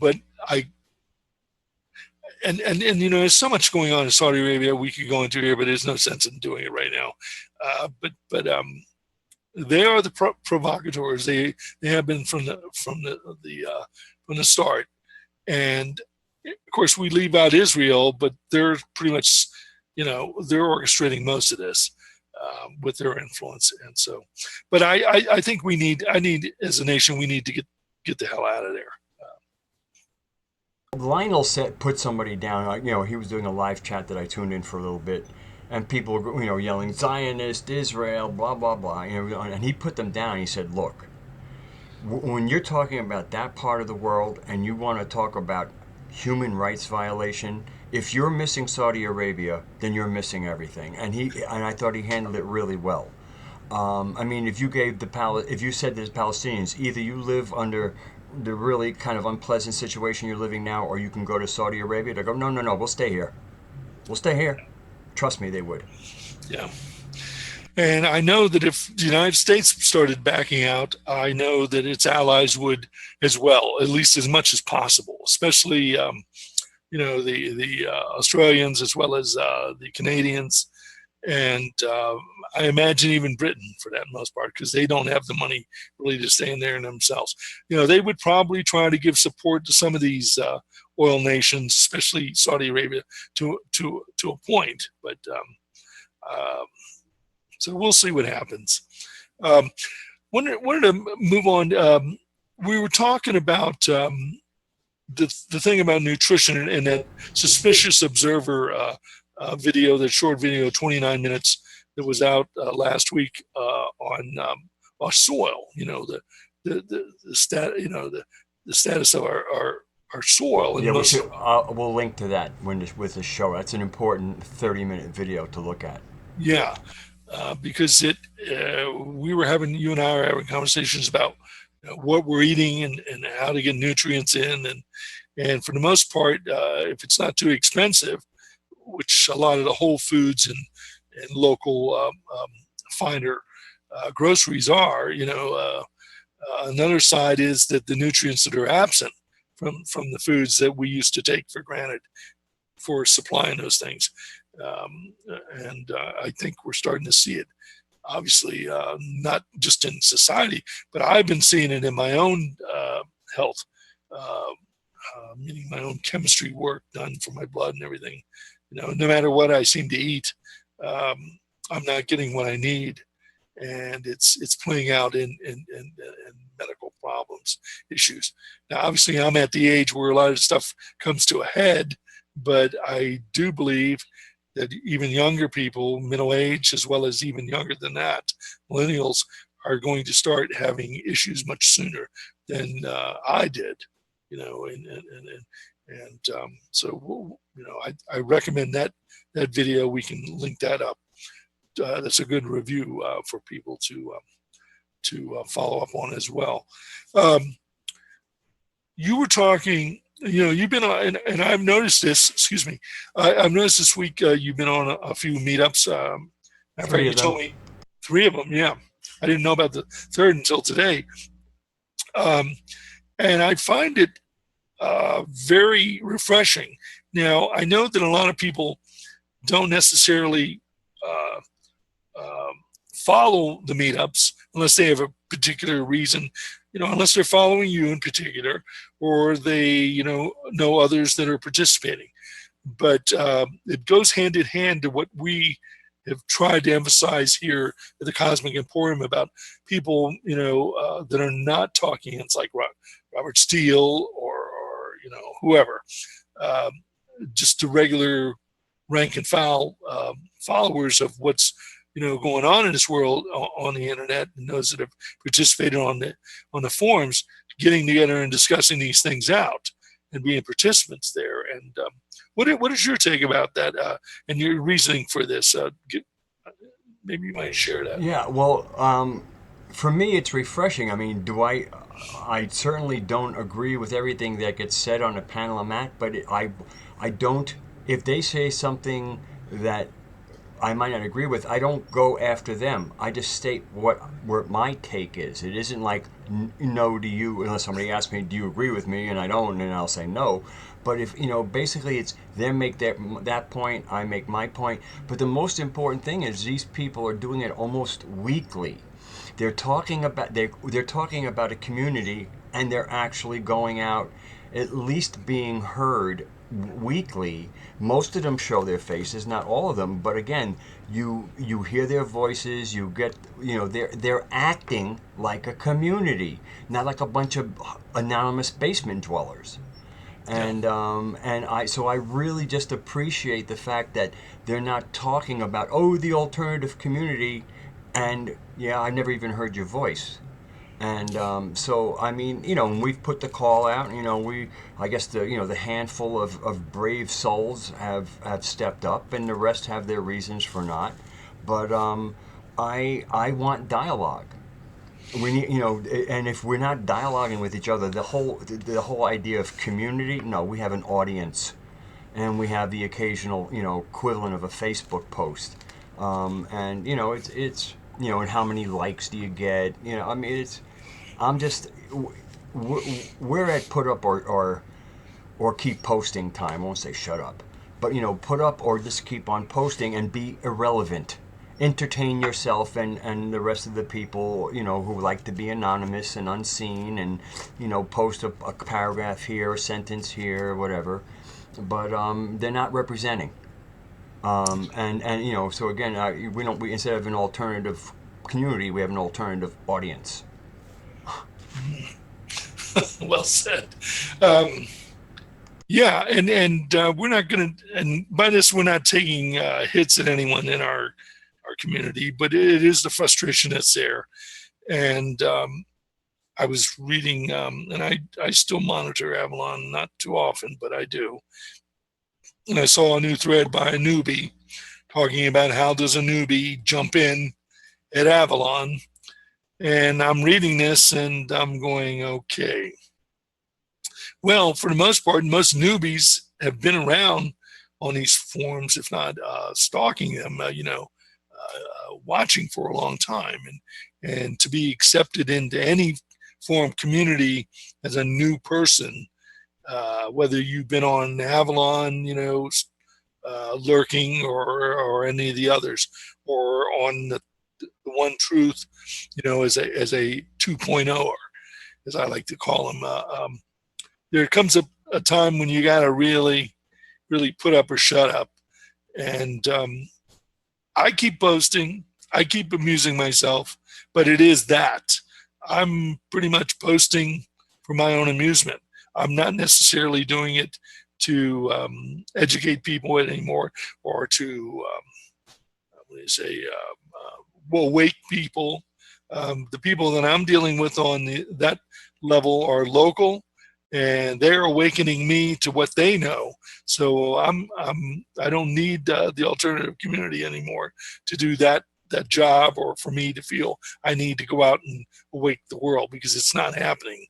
but there's so much going on in Saudi Arabia we could go into here, but there's no sense in doing it right now. But they are the provocateurs. They have been from the start, and of course we leave out Israel, but they're pretty much they're orchestrating most of this with their influence. And so, but I think I need as a nation, we need to get the hell out of there. Lionel put somebody down. He was doing a live chat that I tuned in for a little bit, and people were, yelling Zionist, Israel, blah blah blah. And he put them down. He said, "Look, when you're talking about that part of the world, and you want to talk about human rights violation, if you're missing Saudi Arabia, then you're missing everything." And I thought he handled it really well. If you said to the Palestinians, either you live under the really kind of unpleasant situation you're living now, or you can go to Saudi Arabia, they go, no, we'll stay here. We'll stay here. Trust me, they would. Yeah. And I know that if the United States started backing out, I know that its allies would as well, at least as much as possible, especially, the Australians as well as the Canadians. And I imagine even Britain, for that most part, because they don't have the money really to stay in there themselves. They would probably try to give support to some of these oil nations, especially Saudi Arabia, to a point. But so we'll see what happens. Wanted to move on. We were talking about the thing about nutrition and that suspicious observer video, that short video, 29 minutes, that was out last week on our soil. The status of our soil. Yeah, we'll link to that with the show. That's an important 30-minute video to look at. Yeah, because you and I were having conversations about what we're eating and how to get nutrients in, and for the most part, if it's not too expensive, which a lot of the Whole Foods and local finer groceries are, another side is that the nutrients that are absent from the foods that we used to take for granted for supplying those things. And I think we're starting to see it, obviously, not just in society, but I've been seeing it in my own health, meaning my own chemistry work done for my blood and everything. no matter what I seem to eat, I'm not getting what I need, and it's playing out in medical problems, issues. Now, obviously, I'm at the age where a lot of stuff comes to a head, but I do believe that even younger people, middle age, as well as even younger than that, millennials, are going to start having issues much sooner than I did, and so I recommend that video. We can link that up. That's a good review for people to follow up on as well. Um, you were talking, you've been on, and I've noticed this. Excuse me, I've noticed this week you've been on a few meetups. Matter of fact, Three you of them. told me three of them. Yeah, I didn't know about the third until today, um, and I find it very refreshing. Now, I know that a lot of people don't necessarily uh, um, follow the meetups unless they have a particular reason, unless they're following you in particular, or they, know others that are participating. But it goes hand in hand to what we have tried to emphasize here at the Cosmic Emporium about people, that are not talking. It's like Robert Steele or whoever, um, just the regular rank and file followers of what's going on in this world on the internet, and those that have participated on the forums, getting together and discussing these things out and being participants there. And what is your take about that and your reasoning for this? Maybe you might share that. Yeah, well, for me, it's refreshing. I mean, I certainly don't agree with everything that gets said on a panel I'm at, but I don't. If they say something that I might not agree with, I don't go after them. I just state what my take is. It isn't like no, do you? Unless somebody asks me, do you agree with me, and I don't, and I'll say no. But if basically it's they make that point, I make my point. But the most important thing is these people are doing it almost weekly. They're talking about a community, and they're actually going out, at least being heard weekly. Most of them show their faces, not all of them, but again, you hear their voices. You get they're acting like a community, not like a bunch of anonymous basement dwellers. Yeah. And I really just appreciate the fact that they're not talking about, oh, the alternative community, and yeah, I've never even heard your voice. And so I mean, we've put the call out. I guess the handful of brave souls have stepped up, and the rest have their reasons for not. But I want dialogue. We need, and if we're not dialoguing with each other, the whole idea of community. No, we have an audience, and we have the occasional, equivalent of a Facebook post. And it's and how many likes do you get? I mean, I'm just we're at put up or keep posting time. I won't say shut up, but put up or just keep on posting and be irrelevant. Entertain yourself and the rest of the people who like to be anonymous and unseen, and post a paragraph here, a sentence here, whatever. But they're not representing. And so again, we instead of an alternative community, we have an alternative audience. Well said. Um, yeah, and we're not going to, and by this we're not taking hits at anyone in our community, but it is the frustration that's there. And I was reading, and I still monitor Avalon, not too often, but I do. And I saw a new thread by a newbie talking about how does a newbie jump in at Avalon. And I'm reading this and I'm going, okay. Well, for the most part, most newbies have been around on these forums, if not stalking them, watching for a long time, and to be accepted into any forum community as a new person, whether you've been on Avalon, lurking, or any of the others, or on the One Truth, as a 2.0, or as I like to call them. There comes a time when you got to really, really put up or shut up. And I keep posting, I keep amusing myself, but it is that. I'm pretty much posting for my own amusement. I'm not necessarily doing it to educate people anymore, or to what do you say, awake people. The people that I'm dealing with on that level are local, and they're awakening me to what they know. So I don't need the alternative community anymore to do that job, or for me to feel I need to go out and awake the world, because it's not happening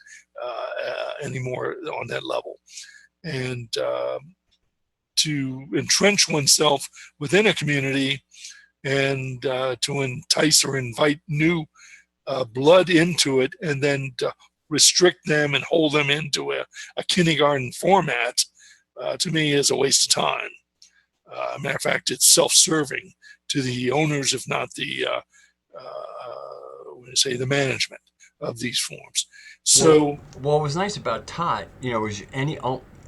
anymore on that level. And to entrench oneself within a community, and to entice or invite new blood into it, and then to restrict them and hold them into a kindergarten format, to me is a waste of time. Matter of fact, it's self-serving to the owners, if not the say the management of these forms. Well, So what was nice about Tot, is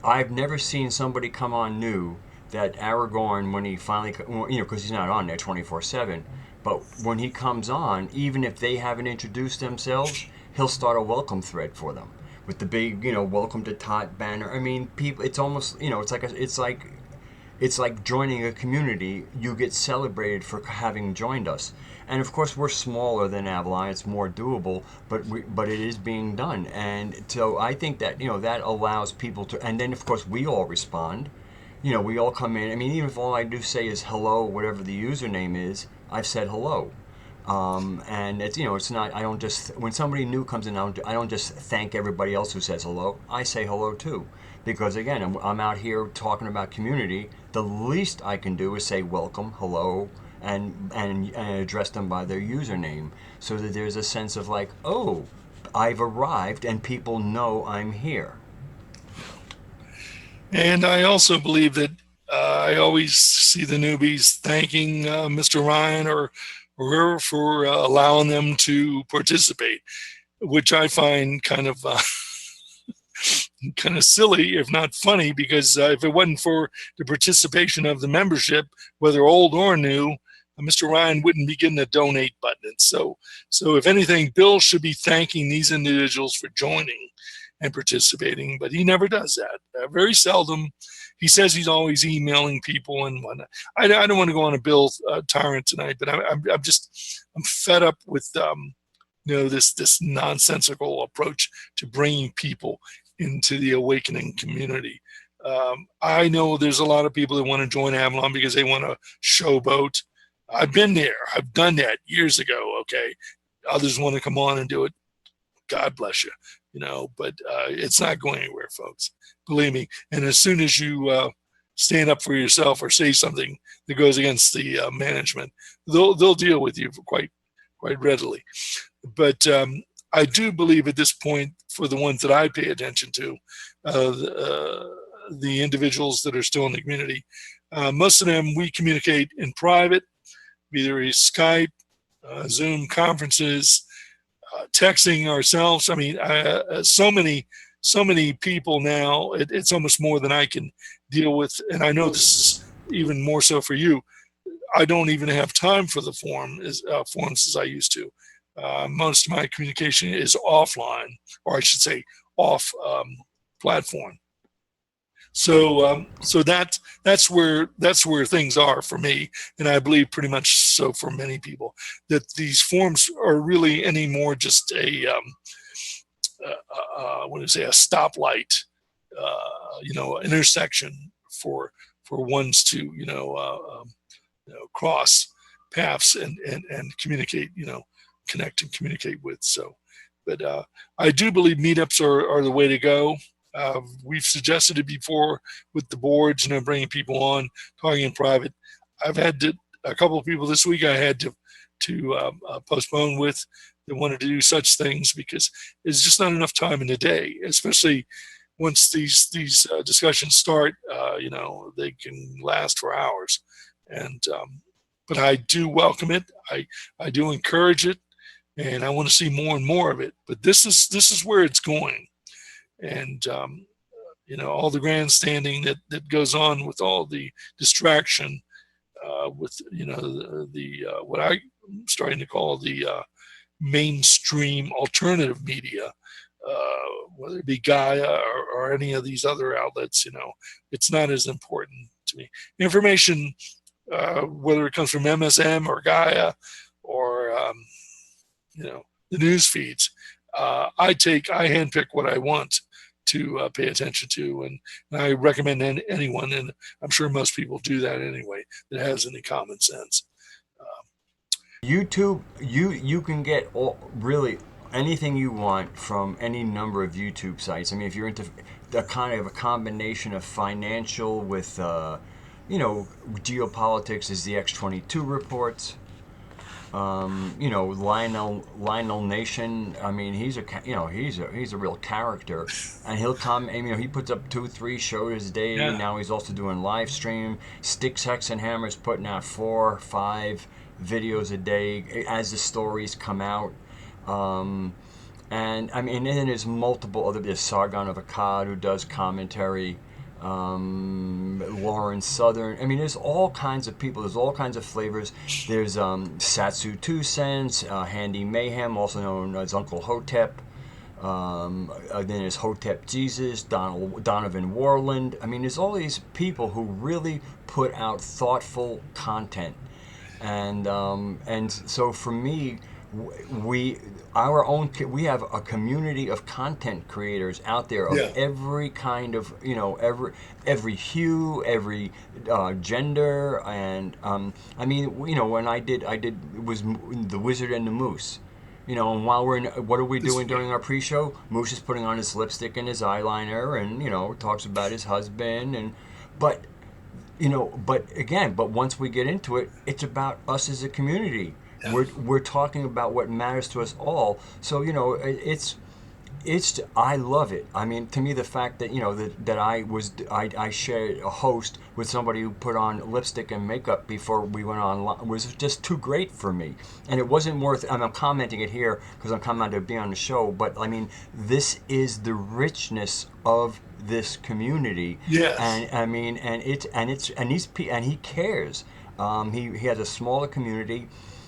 I've never seen somebody come on new that Aragorn, when he finally, because he's not on there 24/7, but when he comes on, even if they haven't introduced themselves, he'll start a welcome thread for them with the big, welcome to Tot banner. I mean, people, it's almost, it's like joining a community. You get celebrated for having joined us, and of course we're smaller than Avalon. It's more doable, but it is being done, and so I think that that allows people to. And then of course we all respond. We all come in. I mean, even if all I do say is hello, whatever the username is, I've said hello. And it's not. I don't just when somebody new comes in. I don't just thank everybody else who says hello. I say hello too, because again, I'm out here talking about community. The least I can do is say welcome, hello, and address them by their username, so that there's a sense of like, oh, I've arrived, and people know I'm here. And I also believe that I always see the newbies thanking Mr. Ryan or her for allowing them to participate, which I find kind of silly, if not funny, because if it wasn't for the participation of the membership, whether old or new, Mr. Ryan wouldn't be getting a donate button. And so if anything, Bill should be thanking these individuals for joining and participating, but he never does that. Very seldom. He says he's always emailing people and whatnot. I don't want to go on a Bill tyrant tonight, but I'm fed up with this nonsensical approach to bringing people into the awakening community. I know there's a lot of people that want to join Avalon because they want to showboat. I've been there. I've done that years ago. Okay, others want to come on and do it. God bless you. But it's not going anywhere, folks. Believe me. And as soon as you stand up for yourself or say something that goes against the management, they'll deal with you quite readily. But I do believe at this point, for the ones that I pay attention to, the individuals that are still in the community, most of them we communicate in private, either Skype, Zoom conferences, texting ourselves. I mean, so many people now. It's almost more than I can deal with, and I know this is even more so for you. I don't even have time for the forums as I used to. Most of my communication is offline, or I should say, off platform. So that's where things are for me, and I believe pretty much so for many people, that these forums are really anymore just a what do you say, a stoplight, intersection for ones to cross paths and communicate, connect and communicate with. So, but I do believe meetups are the way to go. We've suggested it before with the boards, bringing people on, talking in private. I've had a couple of people this week I had to postpone with that wanted to do such things, because there's just not enough time in the day, especially once these discussions start. They can last for hours, and but I do welcome it. I do encourage it, and I want to see more and more of it. But this is where it's going. And all the grandstanding that goes on with all the distraction with what I'm starting to call the mainstream alternative media, whether it be Gaia or any of these other outlets. It's not as important to me. Information, whether it comes from MSM or Gaia or the news feeds, I handpick what I want to pay attention to, and I recommend anyone, and I'm sure most people do that anyway, that has any common sense. YouTube, you can get really anything you want from any number of YouTube sites. I mean, if you're into the kind of a combination of financial with, geopolitics, is the X22 reports. Lionel Nation. I mean, he's a real character, and he'll come. And, he puts up 2-3 shows a day. Yeah. Now he's also doing live stream. Sticks, Hex, and Hammers putting out 4-5 videos a day as the stories come out. And I mean, and then there's multiple other. There's Sargon of Akkad who does commentary. Lauren Southern. I mean, there's all kinds of people. There's all kinds of flavors. There's Satsu 2 Cents, Handy Mayhem, also known as Uncle Hotep. Then there's Hotep Jesus, Donovan Warland. I mean, there's all these people who really put out thoughtful content. And so for me, we have a community of content creators out there of every kind of every hue, every gender, and I mean, when I did it was the Wizard and the Moose. And while what are we doing during our pre-show? Moose is putting on his lipstick and his eyeliner, and talks about his husband, but once we get into it, it's about us as a community. Yeah. We're talking about what matters to us all. So I love it. I mean, to me, the fact that that I shared a host with somebody who put on lipstick and makeup before we went on was just too great for me. And it wasn't worth. And I'm commenting it here because I'm coming to be on the show. But I mean, this is the richness of this community. Yes. And I mean, and he cares. He has a smaller community.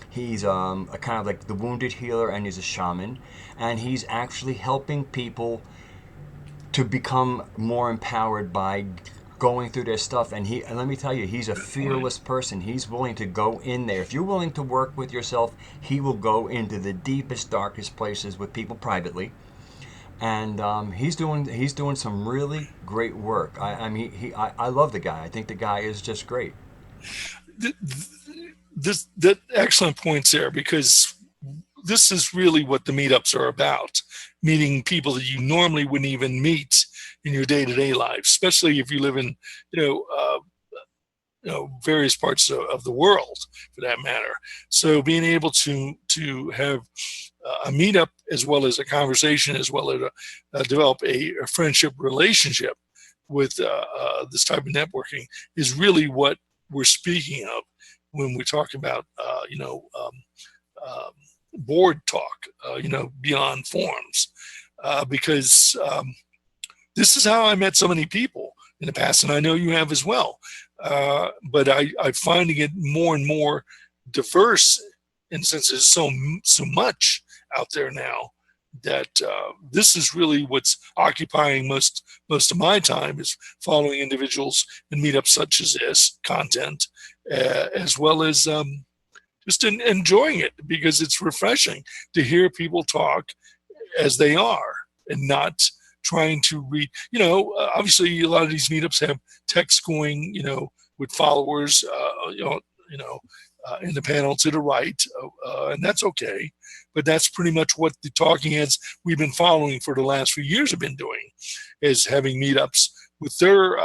He's a kind of like the wounded healer, and he's a shaman, and he's actually helping people to become more empowered by going through their stuff. And let me tell you, he's a fearless person. He's willing to go in there. If you're willing to work with yourself, he will go into the deepest, darkest places with people privately. And he's doing some really great work. I love the guy. I think the guy is just great. That excellent points there, because this is really what the meetups are about: meeting people that you normally wouldn't even meet in your day-to-day life, especially if you live in various parts of the world, for that matter. So being able to have a meetup as well as a conversation, as well as develop a friendship relationship with this type of networking is really what we're speaking of when we talk about board talk, beyond forums, because this is how I met so many people in the past, and I know you have as well. But I'm finding it more and more diverse, in the sense there's so much out there now that this is really what's occupying most of my time, is following individuals in meetups such as this, content, as well as just enjoying it, because it's refreshing to hear people talk as they are and not trying to read. Obviously a lot of these meetups have text going, with followers, in the panel to the right, and that's okay. But that's pretty much what the talking heads we've been following for the last few years have been doing, is having meetups with their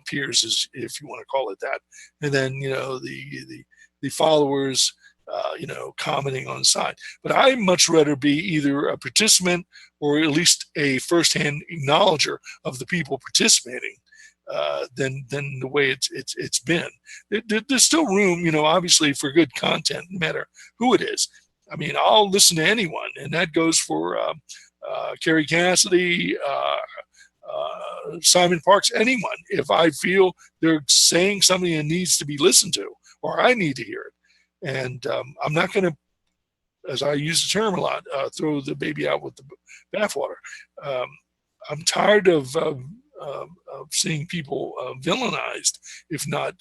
peers, if you want to call it that, and then the followers, commenting on the side. But I'd much rather be either a participant or at least a firsthand acknowledger of the people participating, than the way it's been. There's still room, obviously, for good content, no matter who it is. I mean, I'll listen to anyone, and that goes for Carrie Cassidy, Simon Parks, anyone, if I feel they're saying something that needs to be listened to, or I need to hear it. And I'm not going to, as I use the term a lot, throw the baby out with the bathwater. Um, I'm tired of seeing people villainized, if not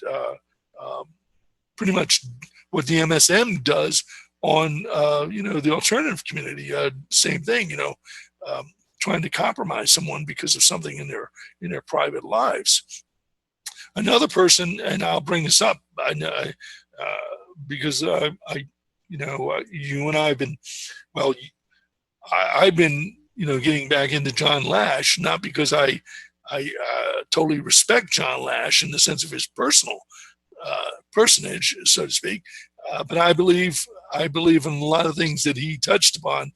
pretty much what the MSM does on the alternative community. Same thing, um, trying to compromise someone because of something in their private lives. Another person, and I'll bring this up, because you and I have been, well, I've been, getting back into John Lash, not because I totally respect John Lash in the sense of his personal personage, so to speak, but I believe in a lot of things that he touched upon,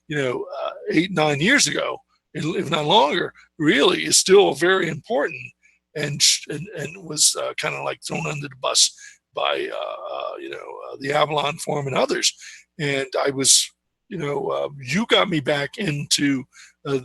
8-9 years ago, if not longer, really is still very important, and was kind of like thrown under the bus by the Avalon Forum and others. And I was, you got me back into the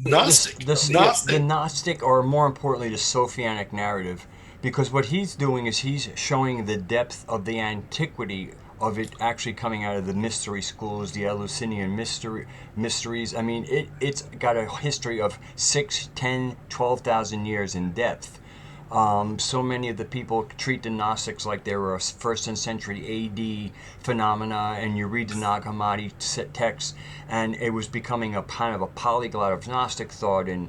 the Gnostic, or more importantly, the Sophianic narrative, because what he's doing is he's showing the depth of the antiquity of it actually coming out of the mystery schools, the Eleusinian mysteries. I mean, it's got a history of 6, 10, 12,000 years in depth. So many of the people treat the Gnostics like they were a first century AD phenomena, and you read the Nag Hammadi texts, and it was becoming a kind of a polyglot of Gnostic thought and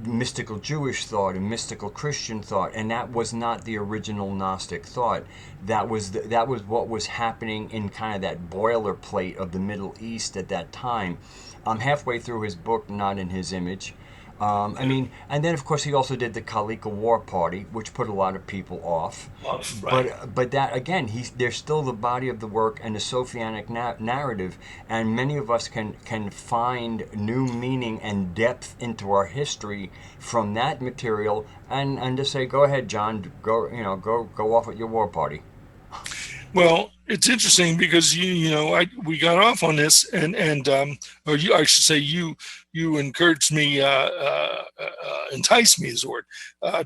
mystical Jewish thought and mystical Christian thought, and that was not the original Gnostic thought. That was what was happening in kind of that boilerplate of the Middle East at that time. I'm halfway through his book, Not in His Image. And then of course he also did the Kalika War Party, which put a lot of people off. Right. But that again, there's still the body of the work and the Sophianic narrative, and many of us can find new meaning and depth into our history from that material, and just say, go ahead, John, go off with your war party. Well, it's interesting because we got off on this, or I should say you encouraged me, enticed me is the word,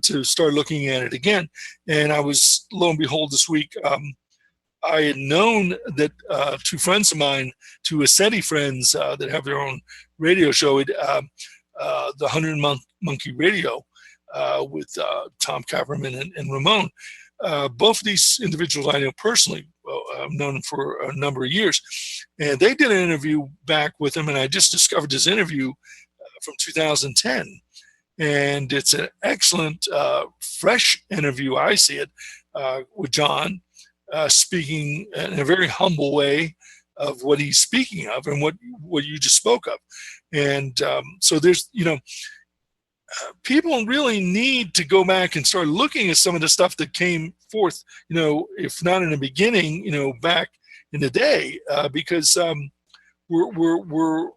to start looking at it again. And I was, lo and behold, this week, I had known that two friends of mine, two Ascetti friends that have their own radio show, the 100 Monkey Radio, with Tom Kaperman and Ramon. Both of these individuals I know personally. I've known them for a number of years, and they did an interview back with him, and I just discovered this interview from 2010, and it's an excellent, fresh interview. I see it with John speaking in a very humble way of what he's speaking of and what you just spoke of, and so there's people really need to go back and start looking at some of the stuff that came forth, if not in the beginning, back in the day, because we're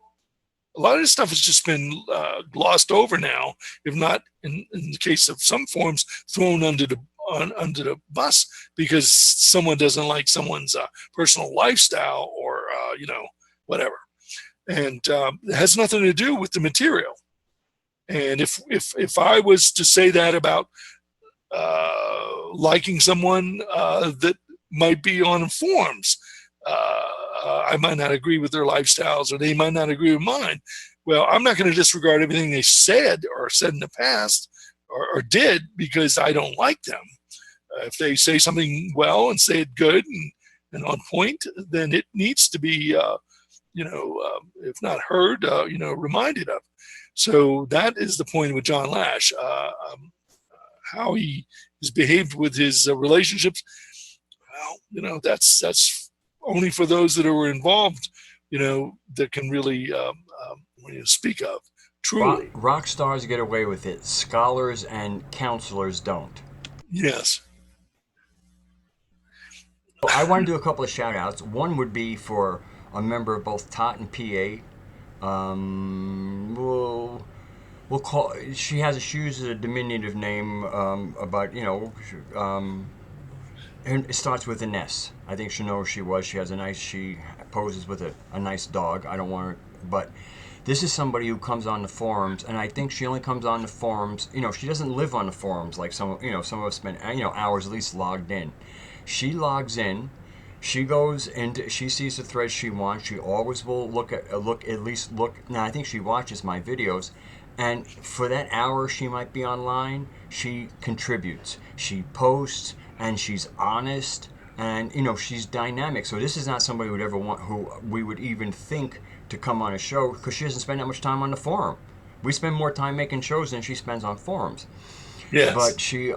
a lot of this stuff has just been glossed over now, if not in the case of some forms, thrown under the bus because someone doesn't like someone's personal lifestyle or whatever, and it has nothing to do with the material. And if I was to say that about liking someone that might be on forums, I might not agree with their lifestyles, or they might not agree with mine. Well, I'm not going to disregard everything they said in the past or did because I don't like them. If they say something well and say it good and on point, then it needs to be, if not heard, reminded of. So that is the point with John Lash, how he has behaved with his relationships. Well, that's only for those that are involved, that can really speak of. Truly, rock stars get away with it. Scholars and counselors don't. Yes. I want to do a couple of shout outs. One would be for a member of both TOT and PA. We'll call. She uses a diminutive name, and it starts with an S. I think she'll know who she was. She poses with a nice dog. I don't want her, but This is somebody who comes on the forums, and I think she only comes on the forums. She doesn't live on the forums like some of us spend hours at least logged in. She logs in. She goes and she sees the threads she wants. She always will at least look. Now I think she watches my videos, and for that hour she might be online, she contributes. She posts, and she's honest, and she's dynamic. So this is not somebody who would ever want, who we would even think to come on a show, because she doesn't spend that much time on the forum. We spend more time making shows than she spends on forums. Yes. But she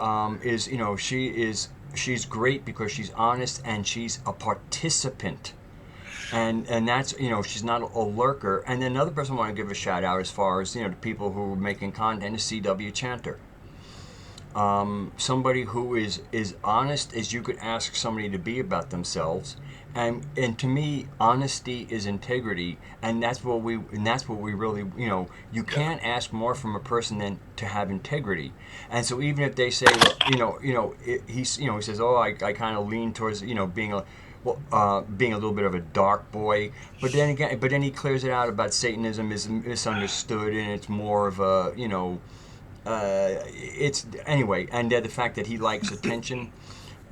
she's great because she's honest and she's a participant. And that's, she's not a lurker. And then another person I want to give a shout out, as far as the people who are making content, is CW Chanter. Somebody who is honest as you could ask somebody to be about themselves, and to me, honesty is integrity, and that's what we really, you can't ask more from a person than to have integrity. And so even if they say, well, he says, oh, I kind of lean towards being a being a little bit of a dark boy, but then he clears it out about Satanism is misunderstood, and it's more of a it's anyway, and the fact that he likes attention,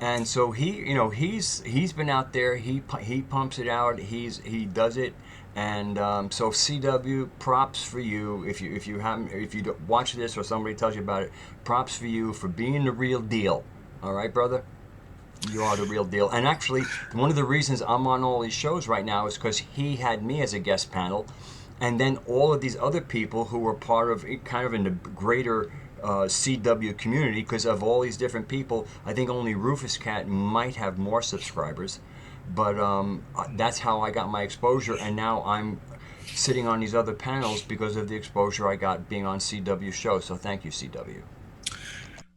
and so he's been out there. He pumps it out. He does it, and so CW, props for you. If you watch this or somebody tells you about it, props for you for being the real deal. All right, brother. You are the real deal. And actually, one of the reasons I'm on all these shows right now is because he had me as a guest panel, and then all of these other people who were part of kind of in the greater CW community, because of all these different people. I think only Rufus Cat might have more subscribers, but that's how I got my exposure, and now I'm sitting on these other panels because of the exposure I got being on CW shows. So thank you, CW.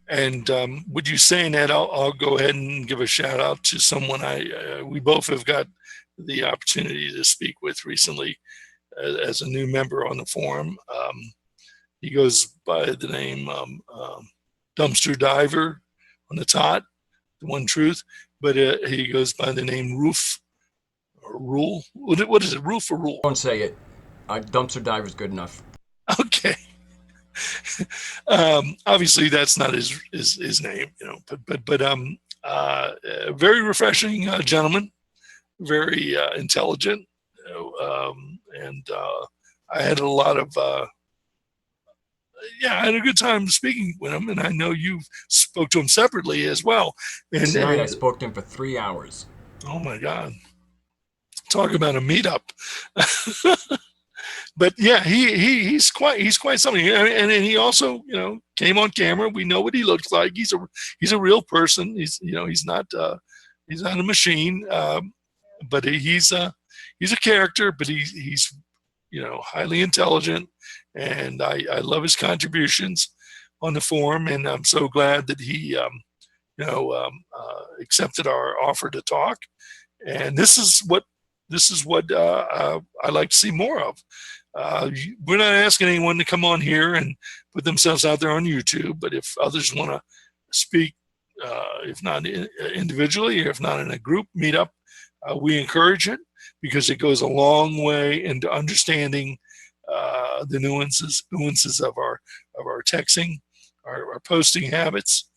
And would you saying that, I'll go ahead and give a shout out to someone we both have got the opportunity to speak with recently as a new member on the forum. He goes by the name Dumpster Diver on the tot, the one truth, but he goes by the name Roof or Rule. What is it, Roof or Rule? Don't say it. Dumpster Diver is good enough. Okay. Obviously that's not his name, but very refreshing gentleman, very intelligent, and I had a lot of I had a good time speaking with him, and I know you spoke to him separately as well. And tonight I spoke to him for 3 hours. Oh my God, talk about a meetup. But yeah, he's quite something, and he also came on camera. We know what he looks like. He's a real person. He's not a machine, but he's a character. But he's highly intelligent, and I love his contributions on the forum, and I'm so glad that he accepted our offer to talk. And this is what I like to see more of. We're not asking anyone to come on here and put themselves out there on YouTube, but if others want to speak, if not individually, or if not in a group meetup, we encourage it, because it goes a long way into understanding the nuances of our texting, our posting habits,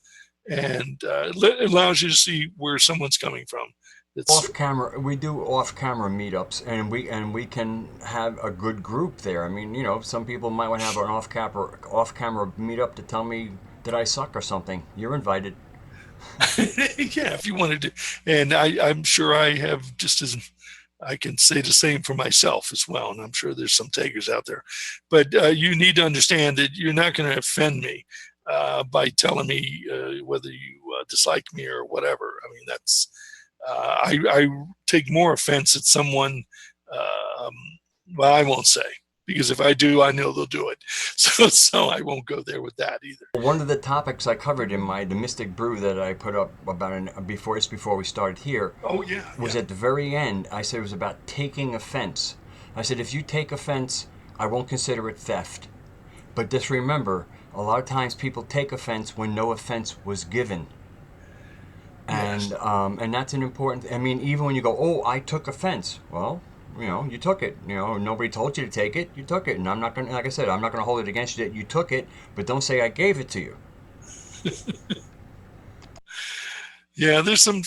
and it allows you to see where someone's coming from. Off camera, we do off camera meetups, and we can have a good group there. I mean, some people might want to have an off camera meetup to tell me that I suck or something. You're invited. Yeah, if you wanted to, and I'm sure I have just as I can say the same for myself as well, and I'm sure there's some takers out there. But you need to understand that you're not going to offend me by telling me whether you dislike me or whatever. I mean, that's. I take more offense at someone, well, I won't say, because if I do, I know they'll do it. So I won't go there with that either. One of the topics I covered in the Mystic Brew that I put up before we started here. Oh yeah. Was at the very end. I said it was about taking offense. I said, if you take offense, I won't consider it theft. But just remember, a lot of times people take offense when no offense was given. And Yes. And that's an important. I mean, even when you go, oh, I took offense. Well, you took it. Nobody told you to take it. You took it, and I'm not gonna, like I said, I'm not gonna hold it against you that you took it. But don't say I gave it to you. Yeah, there's some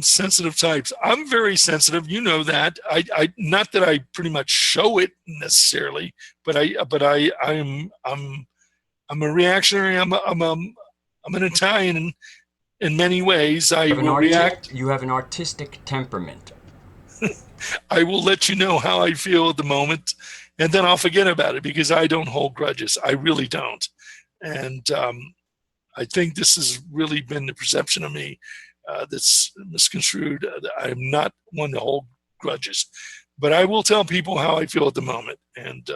sensitive types. I'm very sensitive. You know that. I not that I pretty much show it necessarily, I'm a reactionary. I'm an Italian in many ways. I will react. You have an artistic temperament. I will let you know how I feel at the moment, and then I'll forget about it because I don't hold grudges. I really don't. And I think this has really been the perception of me that's misconstrued. I'm not one to hold grudges, but I will tell people how I feel at the moment. And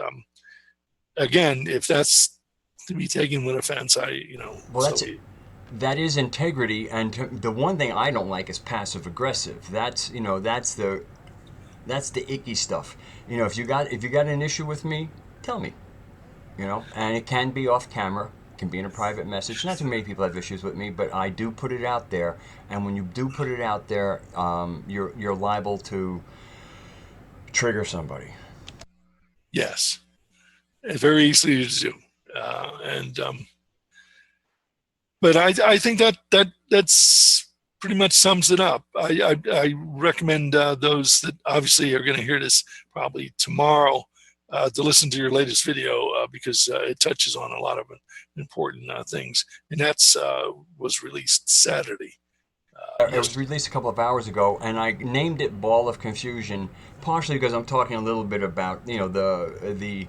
again, if that's to be taken with offense, Well, that is integrity, and the one thing I don't like is passive aggressive. That's the icky stuff. If you got an issue with me, tell me. And it can be off camera, it can be in a private message. Not too many people have issues with me, but I do put it out there. And when you do put it out there, you're liable to trigger somebody. Yes, it's very easily to do, and but I think that's pretty much sums it up. I recommend those that obviously are going to hear this probably tomorrow to listen to your latest video because it touches on a lot of important things, and that's was released Saturday. It was released a couple of hours ago, and I named it "Ball of Confusion," partially because I'm talking a little bit about the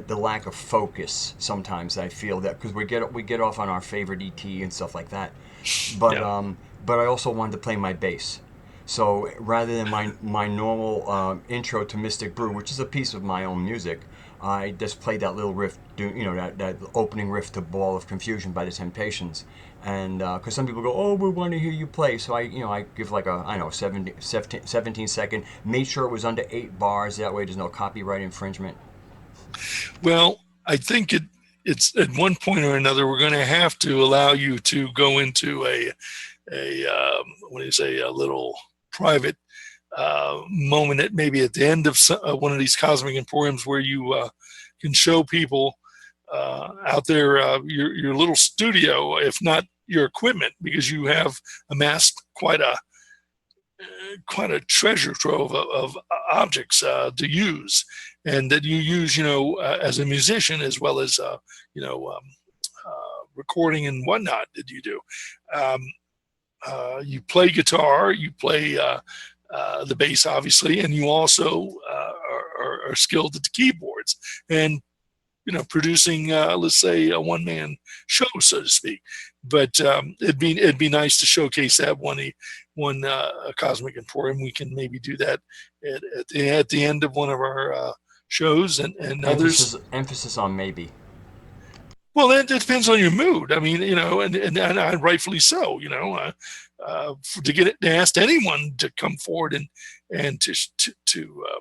lack of focus. Sometimes I feel that because we get off on our favorite ET and stuff like that, but Yeah. but I also wanted to play my bass. So rather than my normal intro to Mystic Brew, which is a piece of my own music, I just played that little riff, that opening riff to "Ball of Confusion" by the Temptations, and because some people go, "Oh, we want to hear you play," so I give like a, I don't know, 17 second, made sure it was under 8 bars. That way, there's no copyright infringement. Well, I think it's at one point or another we're going to have to allow you to go into what do you say, a little private moment at maybe at the end of one of these cosmic emporiums where you can show people out there your little studio, if not your equipment, because you have amassed quite a treasure trove of objects to use, and that you use, as a musician as well as, you know, um, recording and whatnot that you do. Um, you play guitar, you play the bass, obviously, and you also are skilled at the keyboards and producing, let's say, a one-man show, so to speak. But it'd be nice to showcase that one Cosmic Emporium. We can maybe do that at the end of one of our shows, and others. Emphasis on maybe. Well, that depends on your mood. I mean, and rightfully so. To get it, to ask anyone to come forward and to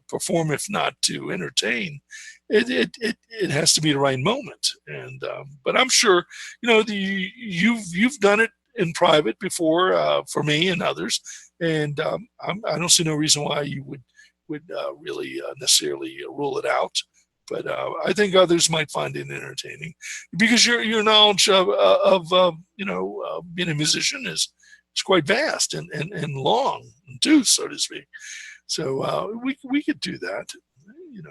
perform, if not to entertain, it has to be the right moment. And but I'm sure you've done it in private before for me and others, and I don't see no reason why you would really necessarily rule it out. But I think others might find it entertaining because your knowledge of being a musician is quite vast and long too, so to speak. So we could do that.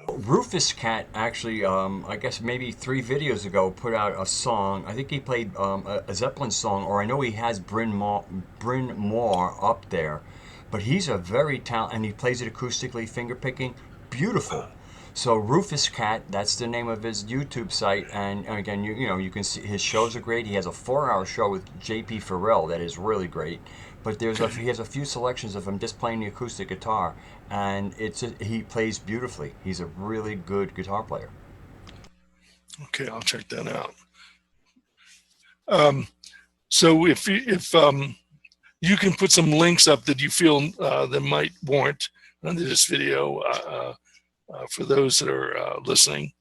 Rufus Cat actually, I guess maybe 3 videos ago, put out a song. I think he played a Zeppelin song, or I know he has Bryn Mawr up there. But he's a very talented, and he plays it acoustically, finger picking, beautiful. So Rufus Cat, that's the name of his YouTube site, and again, you can see his shows are great. He has a 4-hour show with J.P. Farrell that is really great. But he has a few selections of him just playing the acoustic guitar, and he plays beautifully. He's a really good guitar player. Okay, I'll check that out. So if you can put some links up that you feel that might warrant under this video for those that are listening.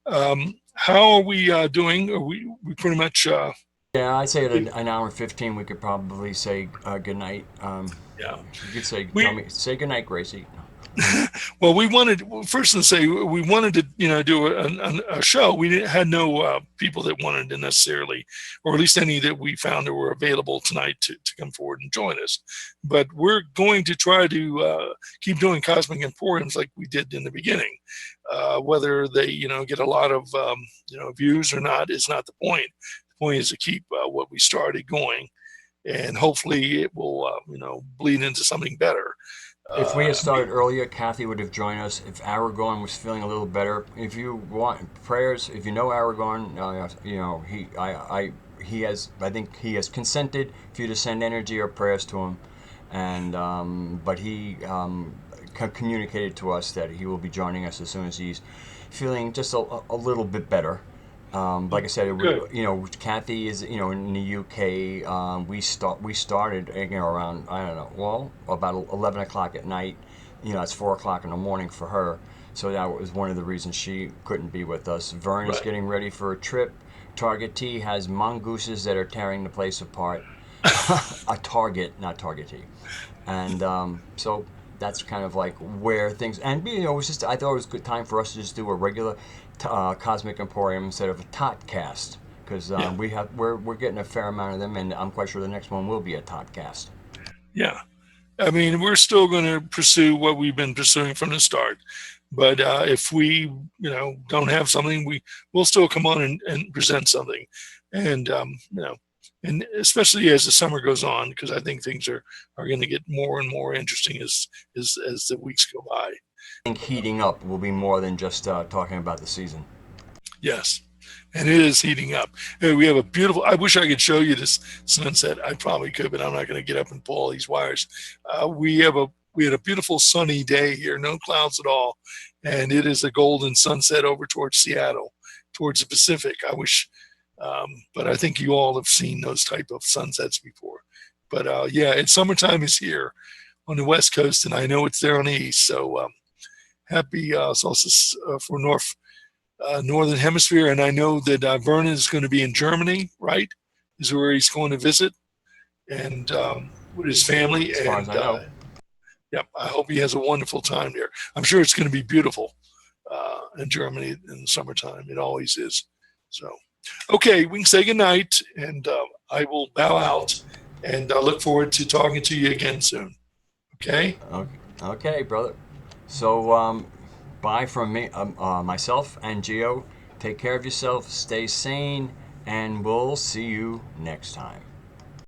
How are we doing? Are we pretty much? Yeah, I'd say at an hour and 15, we could probably say good night. Yeah. You could say, say good night, Gracie. Well, we wanted first to say we wanted to, do a show. We had no people that wanted to necessarily, or at least any that we found that were available tonight to come forward and join us. But we're going to try to keep doing Cosmic Emporiums like we did in the beginning. Whether they, get a lot of, views or not is not the point. The point is to keep what we started going, and hopefully it will, bleed into something better. If we had I mean, started earlier, Kathy would have joined us. If Aragorn was feeling a little better, if you want prayers, if you know Aragorn, he has, I think he has consented for you to send energy or prayers to him, and but he communicated to us that he will be joining us as soon as he's feeling just a little bit better. Like I said, good. Kathy is, in the UK. We started, around, I don't know, well, about 11 o'clock at night. It's 4 o'clock in the morning for her. So that was one of the reasons she couldn't be with us. Vern is Right. getting ready for a trip. Target T has mongooses that are tearing the place apart. A Target, not Target T. And so that's kind of like where things. And it was just, I thought it was a good time for us to just do a regular Cosmic Emporium instead of a tot cast, because Yeah. we're getting a fair amount of them, and I'm quite sure the next one will be a tot cast. Yeah. I mean, we're still going to pursue what we've been pursuing from the start. But if we, don't have something, will still come on and present something. And, and especially as the summer goes on, because I think things are going to get more and more interesting as the weeks go by. I think heating up will be more than just talking about the season. Yes. And it is heating up. We have a beautiful. I wish I could show you this sunset. I probably could, but I'm not going to get up and pull all these wires. We had a beautiful sunny day here, no clouds at all, and it is a golden sunset over towards Seattle, towards the Pacific. I wish, but I think you all have seen those type of sunsets before. But yeah, it's summertime is here on the West Coast, and I know it's there on the East. So happy solstice for Northern Hemisphere, and I know that Vernon is going to be in Germany, right? Is where he's going to visit, and with his family. As far as And I know. yeah, I hope he has a wonderful time there. I'm sure it's going to be beautiful in Germany in the summertime. It always is. So, okay, we can say goodnight, and I will bow out, and I look forward to talking to you again soon. Okay. Okay, okay, brother. So, bye from me, myself and Gio. Take care of yourself, stay sane, and we'll see you next time.